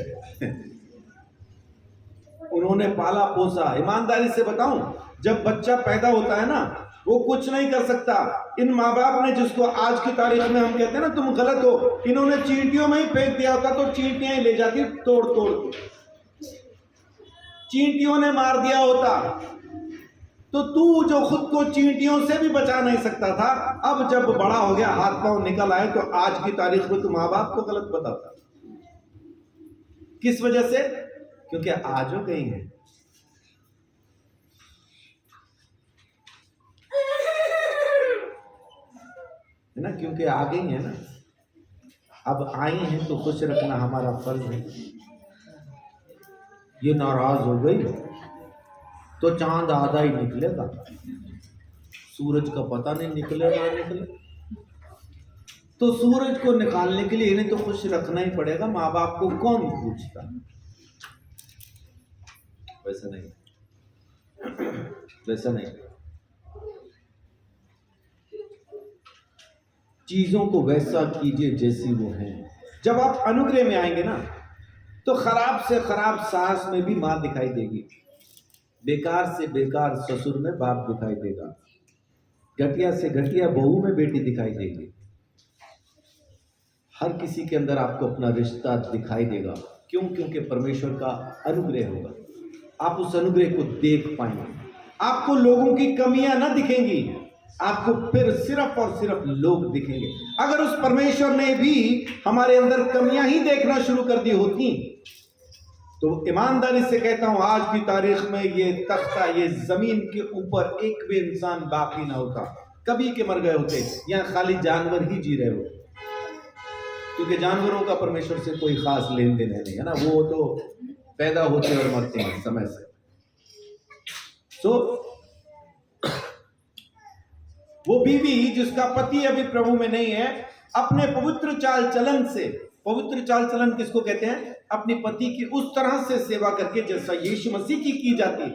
उन्होंने पाला पोसा। ईमानदारी से बताऊं, जब बच्चा पैदा होता है ना, वो कुछ नहीं कर सकता। इन माँ बाप ने, जिसको आज की तारीख में हम कहते हैं ना तुम गलत हो, इन्होंने चींटियों में ही फेंक दिया होता तो चींटियां ही ले जाती तोड़ तोड़ के। चींटियों ने मार दिया होता तो तू, जो खुद को चींटियों से भी बचा नहीं सकता था, अब जब बड़ा हो गया, हाथ पांव निकल आए, तो आज की तारीख में तू माँ बाप को गलत बताता। किस वजह से? क्योंकि आज हो गई है। ना, क्योंकि आ गई है ना, अब आई हैं तो खुश रखना हमारा फर्ज है। ये नाराज हो गई तो चांद आधा ही निकलेगा, सूरज का पता नहीं निकले ना निकले। तो सूरज को निकालने के लिए इन्हें तो खुश रखना ही पड़ेगा। माँ बाप को कौन पूछता? वैसा नहीं, वैसा नहीं। चीजों को वैसा कीजिए जैसी वो हैं। जब आप अनुग्रह में आएंगे ना, तो खराब से खराब सास में भी मां दिखाई देगी, बेकार से बेकार ससुर में बाप दिखाई देगा, घटिया से घटिया बहू में बेटी दिखाई देगी। हर किसी के अंदर आपको अपना रिश्ता दिखाई देगा। क्यों? क्योंकि परमेश्वर का अनुग्रह होगा। आप उस अनुग्रह को देख पाएंगे, आपको लोगों की कमियां ना दिखेंगी, आपको फिर सिर्फ और सिर्फ लोग दिखेंगे। अगर उस परमेश्वर ने भी हमारे अंदर कमियां ही देखना शुरू कर दी होती, तो ईमानदारी से कहता हूं, आज की तारीख में ये तख्ता, ये जमीन के ऊपर एक भी इंसान बाकी ना होता। कभी के मर गए होते, यहाँ खाली जानवर ही जी रहे होते, क्योंकि जानवरों का परमेश्वर से कोई खास लेन देन नहीं है ना, वो तो पैदा होते और मरते हैं समय से। वो बीवी जिसका पति अभी प्रभु में नहीं है, अपने पवित्र चाल चलन से, पवित्र चाल चलन किसको कहते हैं? अपने पति की उस तरह से सेवा करके जैसा यीशु मसीह की जाती,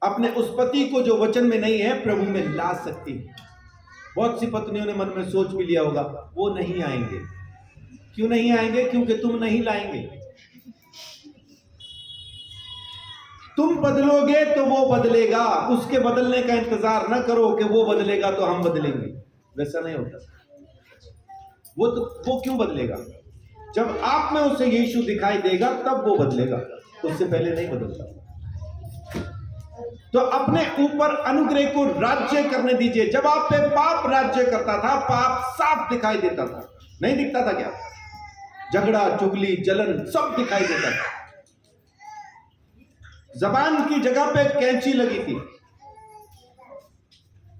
अपने उस पति को जो वचन में नहीं है प्रभु में ला सकती। बहुत सी पत्नियों ने मन में सोच भी लिया होगा, वो नहीं आएंगे। क्यों नहीं आएंगे? क्योंकि तुम नहीं लाएंगे। तुम बदलोगे तो वो बदलेगा, उसके बदलने का इंतजार ना करो कि वो बदलेगा तो हम बदलेंगे। वैसा नहीं होता। वो क्यों बदलेगा? जब आप में उसे यीशु दिखाई देगा तब वो बदलेगा, उससे पहले नहीं बदलता। तो अपने ऊपर अनुग्रह को राज्य करने दीजिए। जब आप पे पाप राज्य करता था, पाप साफ दिखाई देता था, नहीं दिखता था क्या? झगड़ा, चुगली, जलन सब दिखाई देता था। जबान की जगह पे कैंची लगी थी।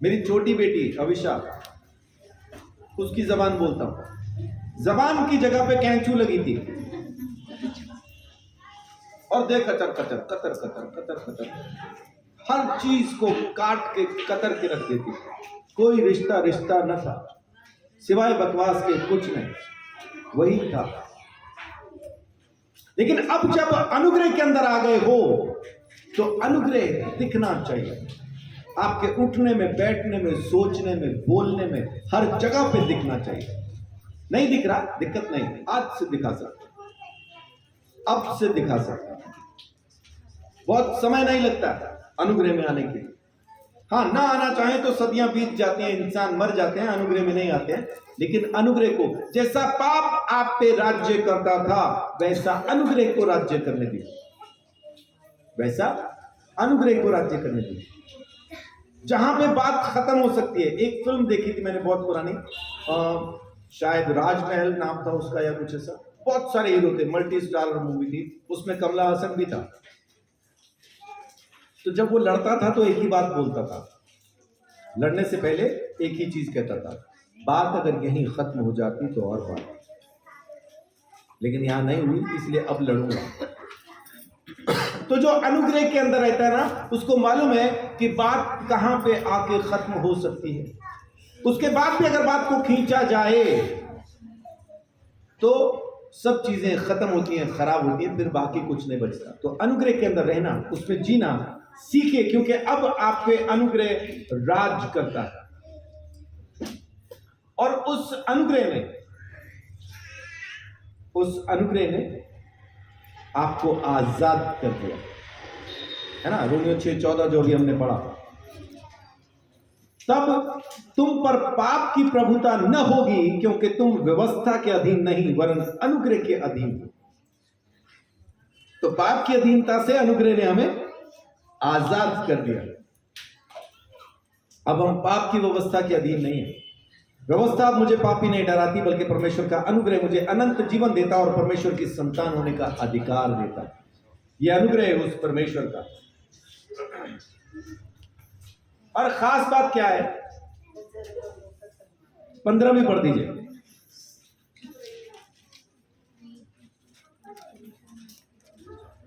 मेरी छोटी बेटी अविशा, उसकी जबान बोलता हूं, जबान की जगह पे कैंचू लगी थी। और दे कतर कतर कतर कतर कतर कतर, हर चीज को काट के कतर के रख देती। कोई रिश्ता रिश्ता न था, सिवाय बकवास के कुछ नहीं, वही था। लेकिन अब जब अनुग्रह के अंदर आ गए हो तो अनुग्रह दिखना चाहिए आपके उठने में, बैठने में, सोचने में, बोलने में, हर जगह पे दिखना चाहिए। नहीं दिख रहा, दिक्कत नहीं, आज से दिखा सकते, अब से दिखा सकते। बहुत समय नहीं लगता अनुग्रह में आने के लिए। हाँ, ना आना चाहे तो सदियां बीत जाती हैं, इंसान मर जाते हैं, अनुग्रह में नहीं आते हैं। लेकिन अनुग्रह को, जैसा पाप आप पे राज्य करता था वैसा अनुग्रह को राज्य करने दीजिए, वैसा अनुग्रह को राज्य करने दीजिए। जहां पे बात खत्म हो सकती है, एक फिल्म देखी थी मैंने बहुत पुरानी, शायद राजमहल नाम था उसका या कुछ ऐसा, बहुत सारे हीरो थे, मल्टी स्टार मूवी थी, उसमें कमला हसन भी था। तो जब वो लड़ता था तो एक ही बात बोलता था, लड़ने से पहले एक ही चीज कहता था, बात अगर यहीं खत्म हो जाती तो और बात, लेकिन यहां नहीं हुई इसलिए अब लड़ूंगा। तो जो अनुग्रह के अंदर रहता है ना, उसको मालूम है कि बात कहां पे आके खत्म हो सकती है। उसके बाद भी अगर बात को खींचा जाए तो सब चीजें खत्म होती हैं, खराब होती हैं, फिर बाकी कुछ नहीं बचता। तो अनुग्रह के अंदर रहना, उसमें जीना सीखे, क्योंकि अब आप पे अनुग्रह राज करता है। और उस अनुग्रह ने आपको आजाद कर दिया, है ना। रोमियो 6:14 जो भी हमने पढ़ा, तब तुम पर पाप की प्रभुता न होगी, क्योंकि तुम व्यवस्था के अधीन नहीं वरन अनुग्रह के अधीन हो। तो पाप की अधीनता से अनुग्रह ने हमें आजाद कर दिया। अब हम पाप की व्यवस्था के अधीन नहीं है। व्यवस्था अब मुझे पापी नहीं ठहराती, बल्कि परमेश्वर का अनुग्रह मुझे अनंत जीवन देता और परमेश्वर की संतान होने का अधिकार देता। यह अनुग्रह है उस परमेश्वर का। और खास बात क्या है, 15वीं पढ़ दीजिए।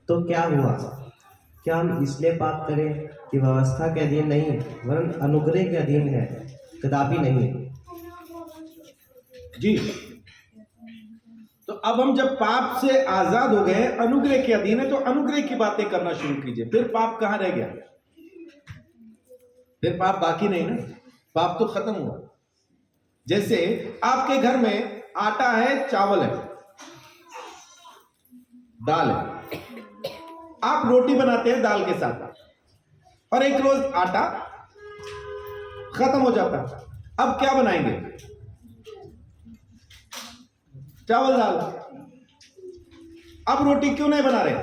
तो क्या हुआ? क्या हम इसलिए पाप करें कि व्यवस्था के अधीन नहीं वरन अनुग्रह के अधीन है? कदापि नहीं जी। तो अब हम जब पाप से आजाद हो गए, अनुग्रह के अधीन है, तो अनुग्रह की बातें करना शुरू कीजिए। फिर पाप कहां रह गया? फिर पाप बाकी नहीं ना, पाप तो खत्म हुआ। जैसे आपके घर में आटा है, चावल है, दाल है, आप रोटी बनाते हैं दाल के साथ, और एक रोज आटा खत्म हो जाता है, अब क्या बनाएंगे? चावल दाल। अब रोटी क्यों नहीं बना रहे?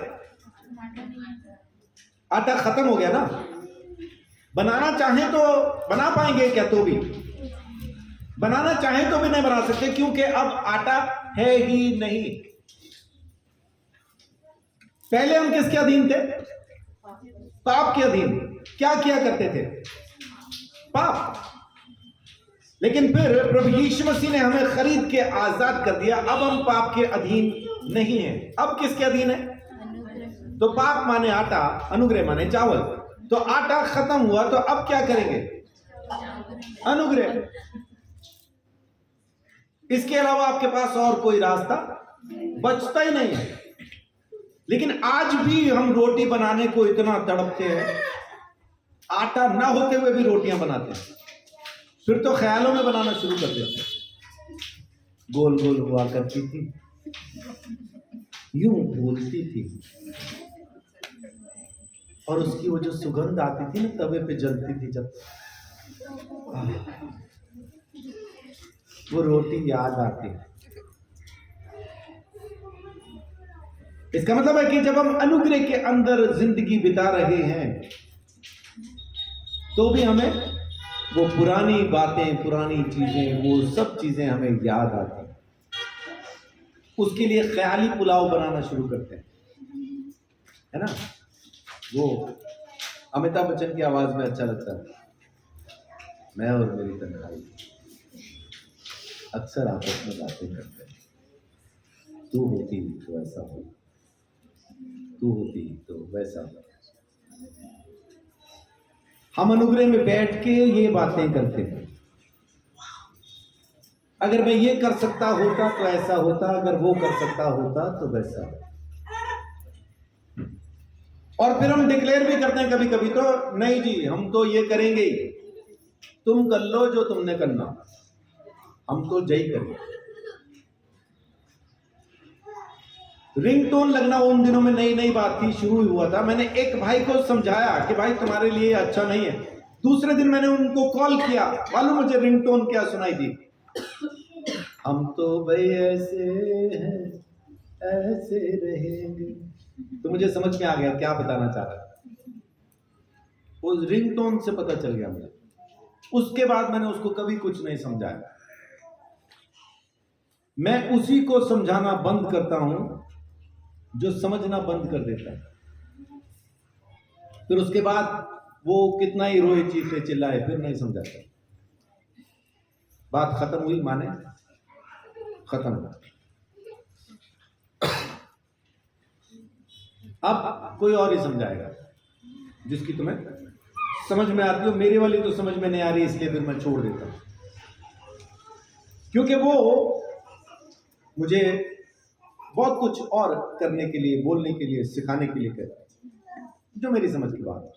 आटा खत्म हो गया ना। बनाना चाहें तो बना पाएंगे क्या? तो भी बनाना चाहें तो भी नहीं बना सकते, क्योंकि अब आटा है ही नहीं। पहले हम किसके अधीन थे? पाप के अधीन। क्या किया करते थे? पाप। लेकिन फिर प्रभु यीशु मसीह ने हमें खरीद के आजाद कर दिया। अब हम पाप के अधीन नहीं हैं। अब किसके अधीन है? तो पाप माने आटा, अनुग्रह माने चावल। तो आटा खत्म हुआ, तो अब क्या करेंगे? अनुग्रह। इसके अलावा आपके पास और कोई रास्ता बचता ही नहीं है। लेकिन आज भी हम रोटी बनाने को इतना तड़पते हैं, आटा ना होते हुए भी रोटियां बनाते हैं। फिर तो ख्यालों में बनाना शुरू कर देते हैं। गोल गोल हुआ करती थी, यूं बोलती थी, और उसकी वो जो सुगंध आती थी ना, तवे पे जलती थी, जब वो रोटी याद आती। इसका मतलब है कि जब हम अनुग्रह के अंदर जिंदगी बिता रहे हैं, तो भी हमें वो पुरानी बातें, पुरानी चीजें, वो सब चीजें हमें याद आती। उसके लिए ख्याली पुलाव बनाना शुरू करते हैं, है ना। वो अमिताभ बच्चन की आवाज में अच्छा लगता है, मैं और मेरी तन्हाई अक्सर आपस में बातें करते हैं, तू होती तो ऐसा हो, तू होती तो वैसा। हम अनुग्रह में बैठ के ये बातें करते हैं, अगर मैं ये कर सकता होता तो ऐसा होता, अगर वो कर सकता होता तो वैसा। और फिर हम डिक्लेयर भी करते हैं कभी कभी तो, नहीं जी हम तो ये करेंगे ही, तुम कर लो जो तुमने करना, हम तो जय करेंगे। रिंगटोन लगना उन दिनों में नई नई बात थी, शुरू हुआ था। मैंने एक भाई को समझाया कि भाई तुम्हारे लिए अच्छा नहीं है। दूसरे दिन मैंने उनको कॉल किया, मालूम मुझे रिंगटोन क्या सुनाई दी? हम तो भाई ऐसे हैं, ऐसे रहेंगे। तो मुझे समझ में आ गया क्या बताना चाह रहा है, उस रिंगटोन से पता चल गया मुझे। उसके बाद मैंने उसको कभी कुछ नहीं समझाया। मैं उसी को समझाना बंद करता हूं जो समझना बंद कर देता है। फिर उसके बाद वो कितना ही रोए चीखे चिल्लाए, फिर नहीं समझाता। बात खत्म हुई, माने खत्म। अब कोई और ही समझाएगा जिसकी तुम्हें समझ में आती हो। मेरी वाली तो समझ में नहीं आ रही, इसलिए फिर मैं छोड़ देता हूं, क्योंकि वो मुझे बहुत कुछ और करने के लिए, बोलने के लिए, सिखाने के लिए कहता है जो मेरी समझ की बात है।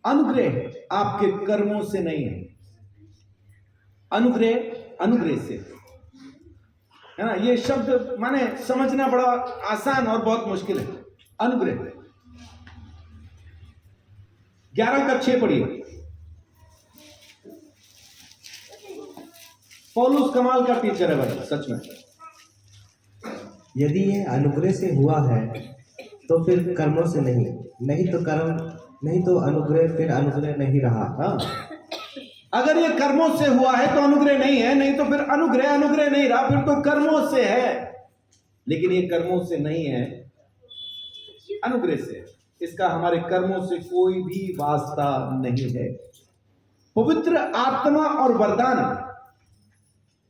अनुग्रह आपके कर्मों से नहीं है, अनुग्रह अनुग्रह से है ना। ये शब्द माने समझना बड़ा आसान और बहुत मुश्किल है। अनुग्रह 11 का 6 पढ़िए। पौलुस कमाल का टीचर है भाई, सच में। यदि ये अनुग्रह से हुआ है तो फिर कर्मों से नहीं, नहीं तो कर्म, नहीं तो अनुग्रह, फिर अनुग्रह नहीं रहा। हाँ, अगर ये कर्मों से हुआ है तो अनुग्रह नहीं है, नहीं तो फिर अनुग्रह अनुग्रह नहीं रहा, फिर तो कर्मों से है। लेकिन ये कर्मों से नहीं है, अनुग्रह से। इसका हमारे कर्मों से कोई भी वास्ता नहीं है। पवित्र आत्मा और वरदान,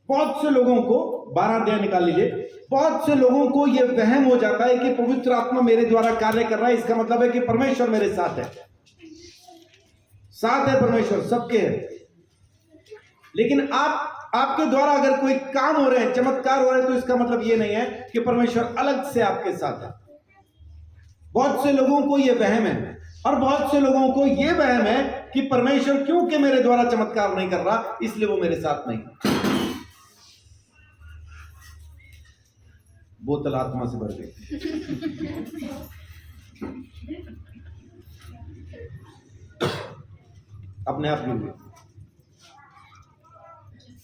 बहुत से लोगों को, 12 अध्याय निकाल लीजिए, बहुत से लोगों को यह वहम हो जाता है कि पवित्र आत्मा मेरे द्वारा कार्य कर रहा है, इसका मतलब है कि परमेश्वर मेरे साथ है। साथ है परमेश्वर, सबके है। लेकिन आपके द्वारा अगर कोई काम हो रहे हैं, चमत्कार हो रहे हैं, तो इसका मतलब यह नहीं है कि परमेश्वर अलग से आपके साथ है। बहुत से लोगों को यह वहम है, और बहुत से लोगों को यह वहम है कि परमेश्वर क्योंकि मेरे द्वारा चमत्कार नहीं कर रहा, इसलिए वो मेरे साथ नहीं। बोतल आत्मा से भर गई। अपने आप गिर गई।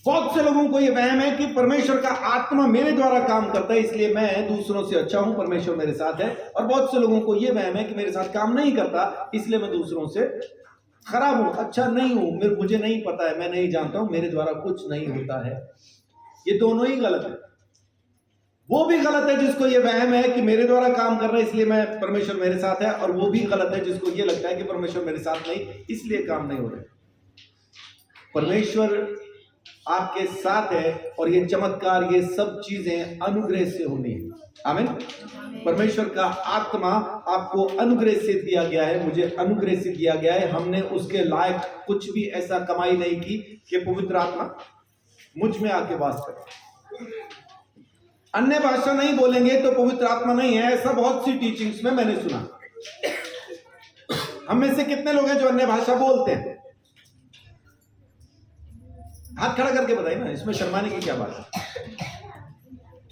बहुत से लोगों को यह वहम है कि परमेश्वर का आत्मा मेरे द्वारा काम करता है, इसलिए मैं दूसरों से अच्छा हूं, परमेश्वर मेरे साथ है। और बहुत से लोगों को यह वहम है कि मेरे साथ काम नहीं करता, इसलिए मैं दूसरों से खराब हूं, अच्छा नहीं हूं, मुझे नहीं पता है, मैं नहीं जानता हूं, मेरे द्वारा कुछ नहीं होता है। ये दोनों ही गलत है। वो भी गलत है जिसको ये वहम है कि मेरे द्वारा काम कर रहा है इसलिए मैं, परमेश्वर मेरे साथ है, और वो भी गलत है जिसको ये लगता है कि परमेश्वर मेरे साथ नहीं, इसलिए काम नहीं हो रहा है। परमेश्वर आपके साथ है, और ये चमत्कार, ये सब चीजें अनुग्रह से होनी है। आमीन। परमेश्वर का आत्मा आपको अनुग्रह से दिया गया है, मुझे अनुग्रह से दिया गया है। हमने उसके लायक कुछ भी ऐसा कमाई नहीं की कि पवित्र आत्मा मुझ में आके वास करे। अन्य भाषा नहीं बोलेंगे तो पवित्र आत्मा नहीं है, ऐसा बहुत सी टीचिंग्स में मैंने सुना। हम में से कितने लोग हैं जो अन्य भाषा बोलते हैं? हाथ खड़ा करके बताइए ना, इसमें शर्माने की क्या बात है।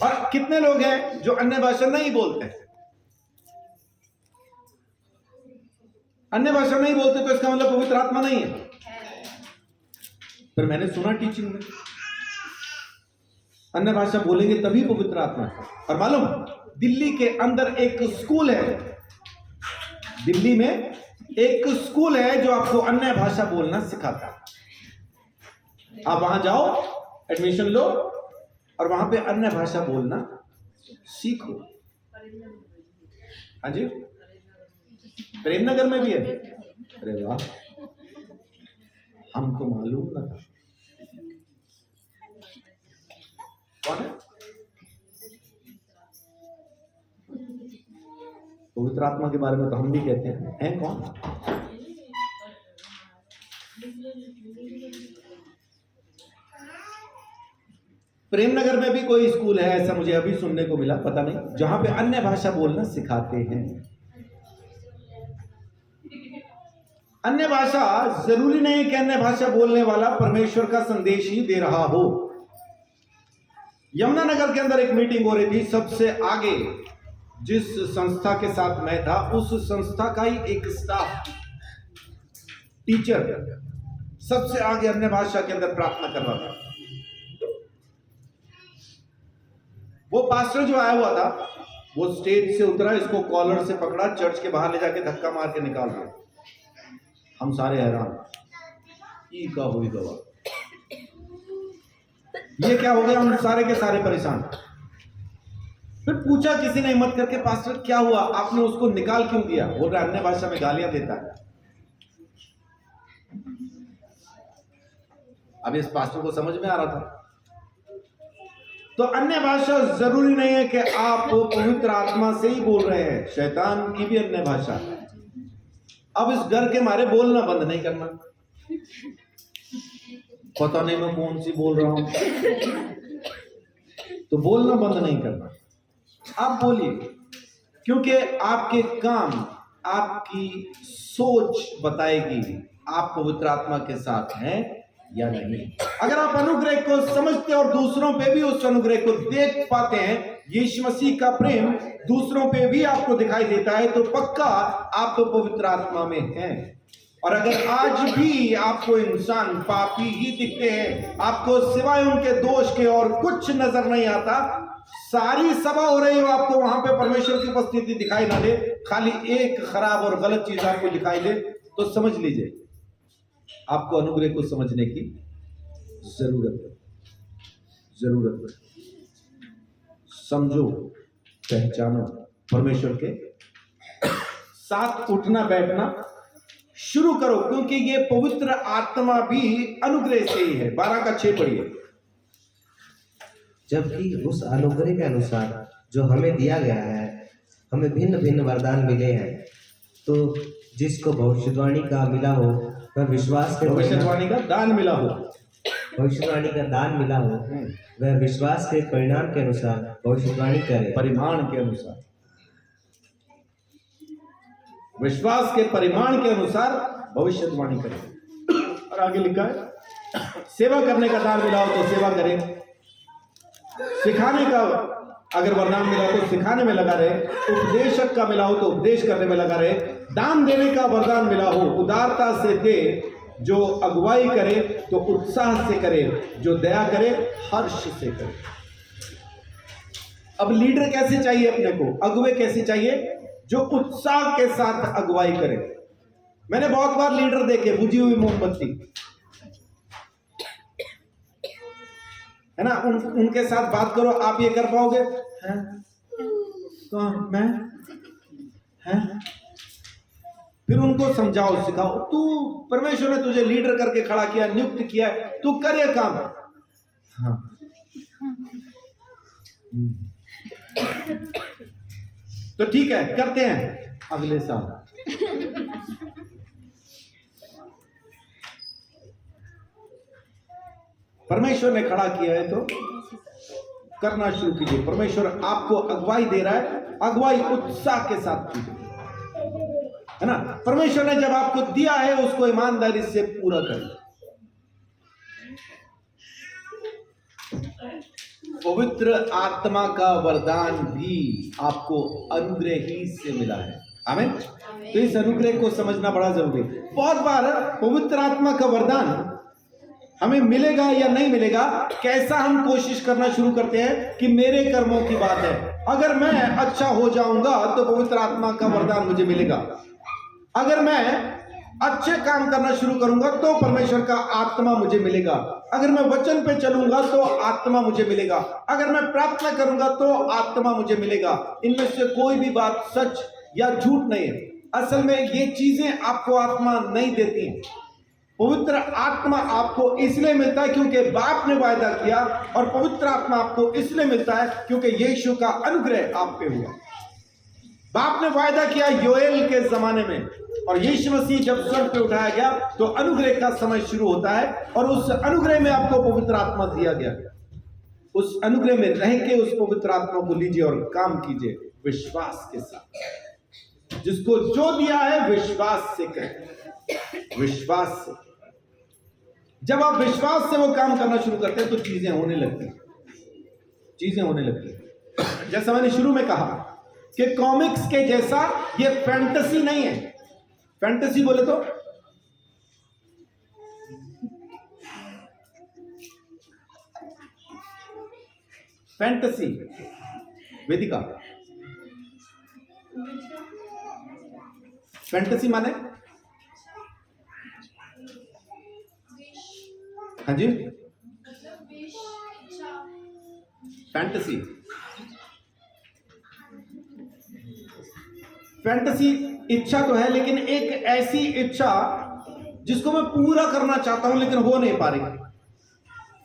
और कितने लोग हैं जो अन्य भाषा नहीं बोलते हैं? अन्य भाषा नहीं बोलते तो इसका मतलब पवित्र आत्मा नहीं है। पर मैंने सुना टीचिंग में अन्य भाषा बोलेंगे तभी पवित्र आत्मा है। और मालूम, दिल्ली के अंदर एक स्कूल है, दिल्ली में एक स्कूल है जो आपको अन्य भाषा बोलना सिखाता है। आप वहां जाओ, एडमिशन लो, और वहां पे अन्य भाषा बोलना सीखो। हाँ जी, प्रेमनगर में भी है। अरे वाह, हमको मालूम ना था। कौन है? पवित्र आत्मा के बारे में तो हम भी कहते हैं कौन? प्रेमनगर में भी कोई स्कूल है, ऐसा मुझे अभी सुनने को मिला, पता नहीं, जहां पे अन्य भाषा बोलना सिखाते हैं। अन्य भाषा जरूरी नहीं कि अन्य भाषा बोलने वाला परमेश्वर का संदेश ही दे रहा हो। यमुनानगर के अंदर एक मीटिंग हो रही थी, सबसे आगे जिस संस्था के साथ मैं था उस संस्था का ही एक स्टाफ टीचर सबसे आगे अन्य भाषा के अंदर प्रार्थना कर रहा था। वो पास्टर जो आया हुआ था वो स्टेज से उतरा, इसको कॉलर से पकड़ा, चर्च के बाहर ले जाके धक्का मार के निकाल दिया। हम सारे हैरान, ई का हुई गवा, ये क्या हो गया? हम सारे के सारे परेशान। फिर पूछा किसी ने हिम्मत करके, पास्टर क्या हुआ, आपने उसको निकाल क्यों दिया? बोल रहा अन्य भाषा में गालियां देता है। अब इस पास्टर को समझ में आ रहा था। तो अन्य भाषा जरूरी नहीं है कि आप पवित्र आत्मा से ही बोल रहे हैं, शैतान की भी अन्य भाषा है। अब इस डर के मारे बोलना बंद नहीं करना, पता नहीं मैं कौन सी बोल रहा हूं, तो बोलना बंद नहीं करना, आप बोलिए, क्योंकि आपके काम, आपकी सोच बताएगी आप पवित्र आत्मा के साथ हैं या नहीं। अगर आप अनुग्रह को समझते और दूसरों पे भी उस अनुग्रह को देख पाते हैं, यीशु मसीह का प्रेम दूसरों पे भी आपको दिखाई देता है, तो पक्का आप तो पवित्र आत्मा में हैं। और अगर आज भी आपको इंसान पापी ही दिखते हैं, आपको सिवाय उनके दोष के और कुछ नजर नहीं आता, सारी सभा हो रही हो, आपको वहां पे परमेश्वर की उपस्थिति दिखाई ना दे, खाली एक खराब और गलत चीज आपको दिखाई दे, तो समझ लीजिए आपको अनुग्रह को समझने की जरूरत है। समझो, पहचानो, परमेश्वर के साथ उठना बैठना शुरू करो, क्योंकि ये पवित्र आत्मा भी अनुग्रह से ही है। 12:6 पढ़िए। जबकि उस अनुग्रह के अनुसार जो हमें दिया गया है, हमें भिन्न भिन्न वरदान मिले हैं। तो जिसको भविष्यवाणी का मिला हो वह विश्वास के भविष्यवाणी का दान मिला हो, भविष्यवाणी का दान मिला हो वह विश्वास के परिणाम के अनुसार भविष्यवाणी करे, परिमाण के अनुसार, विश्वास के परिमाण के अनुसार भविष्यवाणी करे। और आगे लिखा है सेवा करने का दान मिला हो तो सेवा करें, सिखाने का अगर वरदान मिला हो तो सिखाने में लगा रहे, उपदेशक का मिला हो तो उपदेश करने में लगा रहे, दान देने का वरदान मिला हो उदारता से दे, जो अगुवाई करे तो उत्साह से करे, जो दया करे हर्ष से करे। अब लीडर कैसे चाहिए अपने को, अगुवे कैसे चाहिए? जो उत्साह के साथ अगुवाई करे। मैंने बहुत बार लीडर देखे बुझी हुई मोमबत्ती, है ना, उनके साथ बात करो, आप ये कर पाओगे? हैं? तो मैं हैं? फिर उनको समझाओ, सिखाओ, तू परमेश्वर ने तुझे लीडर करके खड़ा किया, नियुक्त किया है, तू कर ये काम। हाँ। तो ठीक है, करते हैं अगले साल। परमेश्वर ने खड़ा किया है तो करना शुरू कीजिए। परमेश्वर आपको अगुवाई दे रहा है, अगुवाई उत्साह के साथ कीजिए, है ना। परमेश्वर ने जब आपको दिया है उसको ईमानदारी से पूरा करें। पवित्र आत्मा का वरदान भी आपको अनुग्रह ही से मिला है। आमीन। तो इस अनुग्रह को समझना बड़ा जरूरी है। बहुत बार पवित्र आत्मा का वरदान हमें मिलेगा या नहीं मिलेगा, कैसा हम कोशिश करना शुरू करते हैं कि मेरे कर्मों की बात है, अगर मैं अच्छा हो जाऊंगा तो पवित्र आत्मा का वरदान मुझे मिलेगा, अगर मैं अच्छे काम करना शुरू करूंगा तो परमेश्वर का आत्मा मुझे मिलेगा, अगर मैं वचन पे चलूंगा तो आत्मा मुझे मिलेगा, अगर मैं प्रार्थना करूंगा तो आत्मा मुझे मिलेगा। इनमें से कोई भी बात सच या झूठ नहीं है। असल में ये चीजें आपको आत्मा नहीं देती हैं। पवित्र आत्मा आपको इसलिए मिलता है क्योंकि बाप ने वायदा किया, और पवित्र आत्मा आपको इसलिए मिलता है क्योंकि यीशु का अनुग्रह आप पे हुआ। बाप ने वायदा किया योएल के जमाने में, और यीशु मसीह जब स्वर्ग पे उठाया गया तो अनुग्रह का समय शुरू होता है, और उस अनुग्रह में आपको पवित्र आत्मा दिया गया। उस अनुग्रह में रह के उस पवित्र आत्मा को लीजिए और काम कीजिए विश्वास के साथ। जिसको जो दिया है विश्वास से करें, विश्वास से। जब आप विश्वास से वो काम करना शुरू करते हैं तो चीजें होने लगती हैं, चीजें होने लगती हैं। जैसा मैंने शुरू में कहा कि कॉमिक्स के जैसा ये फैंटेसी नहीं है। फैंटेसी बोले तो फैंटेसी, वेदिका, फैंटेसी माने, हाँ जी, फैंटेसी, फैंटेसी इच्छा तो है, लेकिन एक ऐसी इच्छा जिसको मैं पूरा करना चाहता हूं लेकिन हो नहीं पा रही।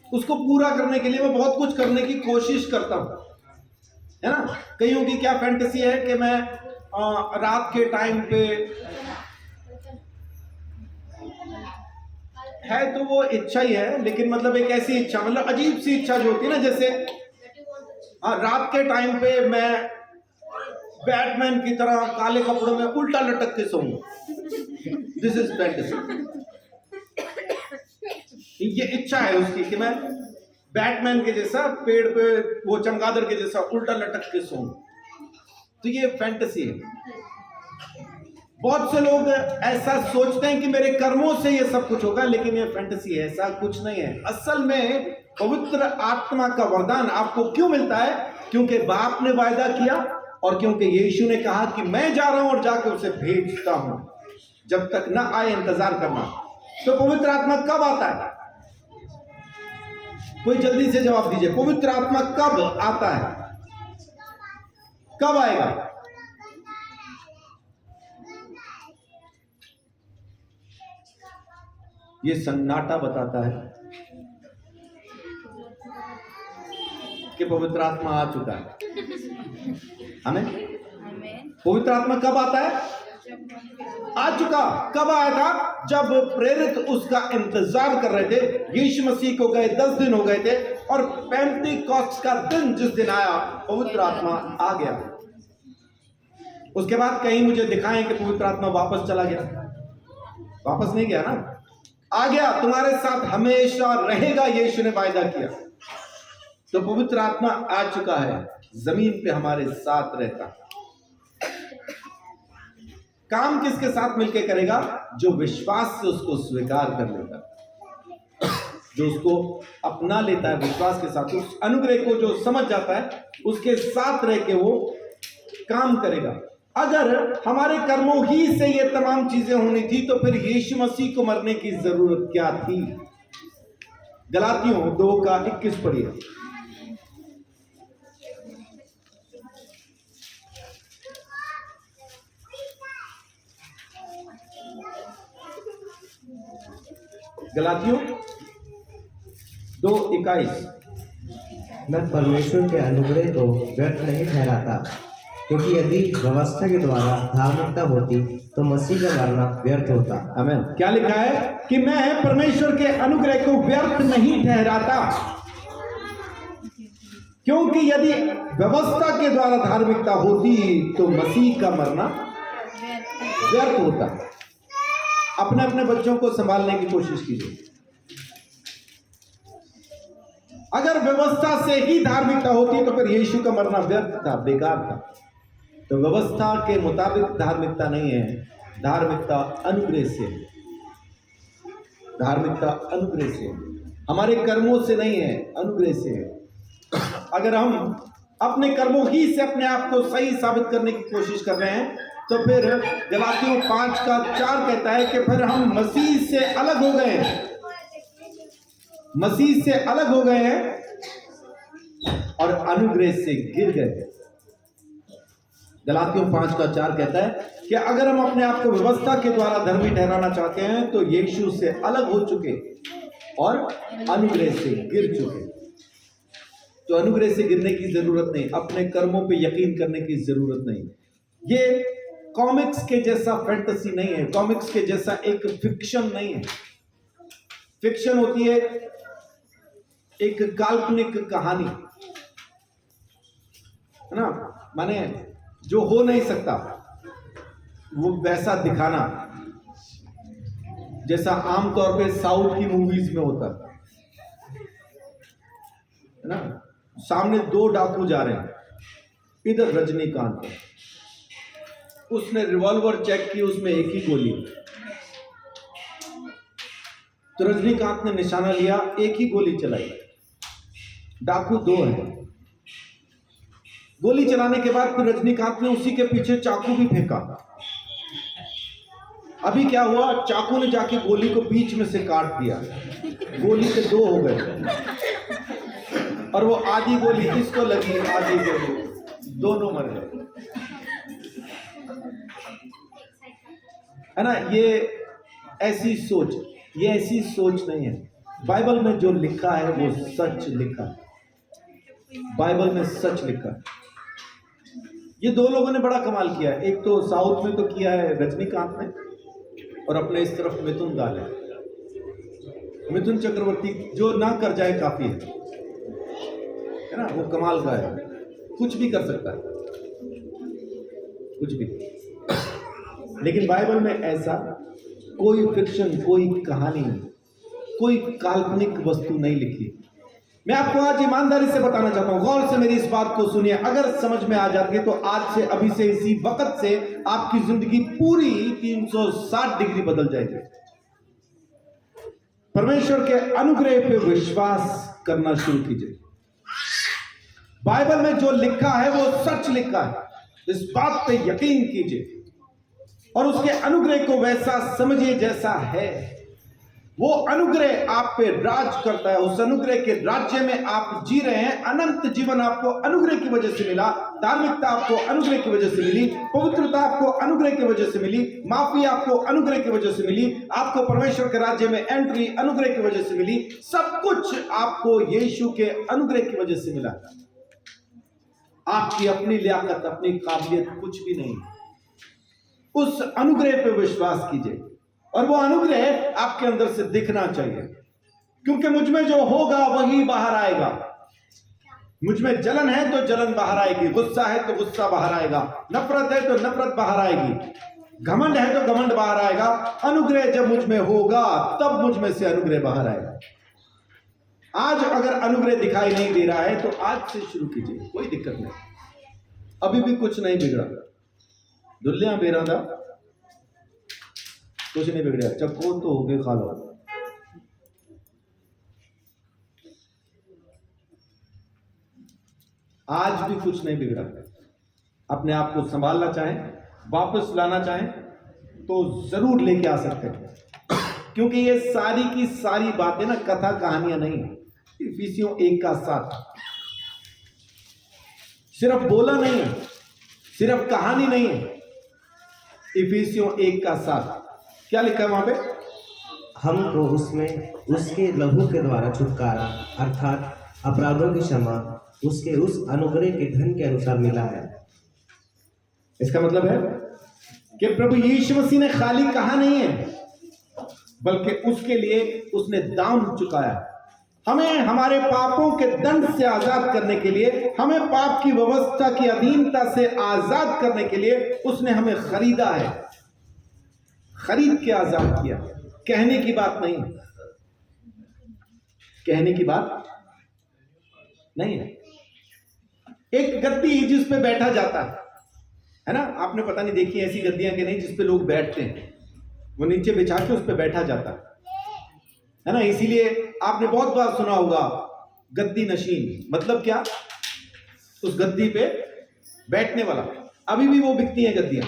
उसको पूरा करने के लिए मैं बहुत कुछ करने की कोशिश करता हूं, है ना। कईयों की क्या फैंटेसी है कि मैं रात के टाइम पे है, तो वो इच्छा ही है, लेकिन मतलब एक ऐसी इच्छा, मतलब अजीब सी इच्छा जो होती है ना, जैसे रात के टाइम पे मैं बैटमैन की तरह काले कपड़ों में उल्टा लटक के सोऊंगा। This is fantasy. ये इच्छा है उसकी कि मैं बैटमैन के जैसा पेड़ पे वो चमगादड़ के जैसा उल्टा लटक के सोऊं। तो ये फैंटेसी है। बहुत से लोग ऐसा सोचते हैं कि मेरे कर्मों से ये सब कुछ होगा, लेकिन ये फैंटेसी है, ऐसा कुछ नहीं है। असल में पवित्र आत्मा का वरदान आपको क्यों मिलता है? क्योंकि बाप ने वायदा किया और क्योंकि यीशु ने कहा कि मैं जा रहा हूं और जाके उसे भेजता हूं। जब तक ना आए इंतजार करना। तो पवित्र आत्मा कब आता है? कोई जल्दी से जवाब दीजिए, पवित्र आत्मा कब आता है? कब आएगा? ये सन्नाटा बताता है कि पवित्र आत्मा आ चुका है। हमें पवित्र आत्मा कब आता है? आ चुका। कब आया था? जब प्रेरित उसका इंतजार कर रहे थे। यीशु मसीह को गए 10 दिन हो गए थे, और पेंटिकॉस्ट का दिन जिस दिन आया, पवित्र आत्मा आ गया। उसके बाद कहीं मुझे दिखाएं कि पवित्र आत्मा वापस चला गया। वापस नहीं गया ना, आ गया, तुम्हारे साथ हमेशा रहेगा, यीशु ने वायदा किया। तो पवित्र आत्मा आ चुका है, जमीन पे हमारे साथ रहता। काम किसके साथ मिलकर करेगा? जो विश्वास से उसको स्वीकार कर लेता, जो उसको अपना लेता है विश्वास के साथ, उस अनुग्रह को जो समझ जाता है, उसके साथ रह के वो काम करेगा। अगर हमारे कर्मों ही से ये तमाम चीजें होनी थी तो फिर यीशु मसीह को मरने की जरूरत क्या थी? गलातियों 2:21 पढ़िए। गलातियों 2:21। मैं परमेश्वर के अनुग्रह को व्यर्थ नहीं ठहराता, क्योंकि यदि व्यवस्था के द्वारा धार्मिकता होती तो मसीह का मरना व्यर्थ होता। आमीन। क्या लिखा है? कि मैं परमेश्वर के अनुग्रह को व्यर्थ नहीं ठहराता, क्योंकि यदि व्यवस्था के द्वारा धार्मिकता होती तो मसीह का मरना व्यर्थ होता। अपने अपने बच्चों को संभालने की कोशिश कीजिए। अगर व्यवस्था से ही धार्मिकता होती तो फिर यीशु का मरना व्यर्थ था, बेकार था। तो व्यवस्था के मुताबिक धार्मिकता नहीं है, धार्मिकता अनुग्रह से। धार्मिकता अनुग्रह से, हमारे कर्मों से नहीं है, अनुग्रह से है। अगर हम अपने कर्मों ही से अपने आप को सही साबित करने की कोशिश कर रहे हैं तो फिर गलातियों 5:4 कहता है कि फिर हम मसीह से अलग हो गए हैं, मसीह से अलग हो गए हैं और अनुग्रह से गिर गए। गलातियों 5:4 कहता है कि अगर हम अपने आप को व्यवस्था के द्वारा धर्मी ठहराना चाहते हैं तो यीशु से अलग हो चुके और अनुग्रह से गिर चुके। तो अनुग्रह से गिरने की जरूरत नहीं, अपने कर्मों पे यकीन करने की जरूरत नहीं। ये कॉमिक्स के जैसा फैंटेसी नहीं है, कॉमिक्स के जैसा एक फिक्शन नहीं है। फिक्शन होती है एक काल्पनिक कहानी, है ना, माने जो हो नहीं सकता वो वैसा दिखाना, जैसा आमतौर पे साउथ की मूवीज में होता है ना। सामने दो डाकू जा रहे हैं, इधर रजनीकांत है, उसने रिवॉल्वर चेक की, उसमें एक ही गोली, तो रजनीकांत ने निशाना लिया, एक ही गोली चलाई। डाकू दो हैं। गोली चलाने के बाद फिर रजनीकांत ने उसी के पीछे चाकू भी फेंका। अभी क्या हुआ, चाकू ने जाके गोली को बीच में से काट दिया, गोली के दो हो गए, और वो आधी गोली इसको लगी, आधी गोली, दोनों मर गए, है ना। ये ऐसी सोच, ये ऐसी सोच नहीं है। बाइबल में जो लिखा है वो सच लिखा है, बाइबल में सच लिखा है। ये दो लोगों ने बड़ा कमाल किया है, एक तो साउथ में तो किया है रजनीकांत ने, और अपने इस तरफ मिथुन दास है, मिथुन चक्रवर्ती, जो ना कर जाए काफी है ना, वो कमाल का है, कुछ भी कर सकता है, कुछ भी। लेकिन बाइबल में ऐसा कोई फिक्शन, कोई कहानी, कोई काल्पनिक वस्तु नहीं लिखी। मैं आपको आज ईमानदारी से बताना चाहता हूं, गौर से मेरी इस बात को सुनिए। अगर समझ में आ जाती है तो आज से, अभी से, इसी वक्त से आपकी जिंदगी पूरी 360 डिग्री बदल जाएगी। परमेश्वर के अनुग्रह पे विश्वास करना शुरू कीजिए। बाइबल में जो लिखा है वो सच लिखा है, इस बात पे यकीन कीजिए और उसके अनुग्रह को वैसा समझिए जैसा है। वो अनुग्रह आप पे राज करता है, उस अनुग्रह के राज्य में आप जी रहे हैं। अनंत जीवन आपको अनुग्रह की वजह से मिला, धार्मिकता आपको अनुग्रह की वजह से मिली, पवित्रता आपको अनुग्रह की वजह से मिली, माफी आपको अनुग्रह की वजह से मिली, आपको परमेश्वर के राज्य में एंट्री अनुग्रह की वजह से मिली। सब कुछ आपको यीशु के अनुग्रह की वजह से मिला। आपकी अपनी लियाकत, अपनी काबिलियत कुछ भी नहीं। उस अनुग्रह पे विश्वास कीजिए और वो अनुग्रह आपके अंदर से दिखना चाहिए, क्योंकि मुझ में जो होगा वही बाहर आएगा। मुझ में जलन है तो जलन बाहर आएगी, गुस्सा है तो गुस्सा बाहर आएगा, नफरत है तो नफरत बाहर आएगी, घमंड है तो घमंड बाहर आएगा। अनुग्रह जब मुझ में होगा तब मुझ में से अनुग्रह बाहर आएगा। आज अगर अनुग्रह दिखाई नहीं दे रहा है तो आज से शुरू कीजिए, कोई दिक्कत नहीं, अभी भी कुछ नहीं बिगड़ा। दुल्लियां बेरा था, कुछ नहीं बिगड़ा, चक्को तो हो गए, खा लो। आज भी कुछ नहीं बिगड़ा। अपने आप को संभालना चाहें, वापस लाना चाहें तो जरूर लेके आ सकते हैं, क्योंकि ये सारी की सारी बातें ना कथा कहानियां नहीं है। इफिसियों 1:7 सिर्फ बोला नहीं है, सिर्फ कहानी नहीं है। इफिसियों 1:7 क्या लिखा है वहां पे? हमको उसमें उसके लहू के द्वारा छुटकारा अर्थात अपराधों की क्षमा उसके उस अनुग्रह के धन के अनुसार मिला है। इसका मतलब है कि प्रभु यीशु मसीह ने खाली कहा नहीं है, बल्कि उसके लिए उसने दाम चुकाया। हमें हमारे पापों के दंड से आजाद करने के लिए, हमें पाप की व्यवस्था की अधीनता से आजाद करने के लिए उसने हमें खरीदा है, खरीद के आजाद किया। कहने की बात नहीं, कहने की बात नहीं है। एक गद्दी जिस पे बैठा जाता है ना, आपने पता नहीं देखी ऐसी गद्दियां कि नहीं जिस पे लोग बैठते हैं, वो नीचे बिछा के उस पे बैठा जाता है ना। इसीलिए आपने बहुत बार सुना होगा गद्दी नशीन, मतलब क्या? उस गद्दी पे बैठने वाला। अभी भी वो बिकती हैं गद्दियां,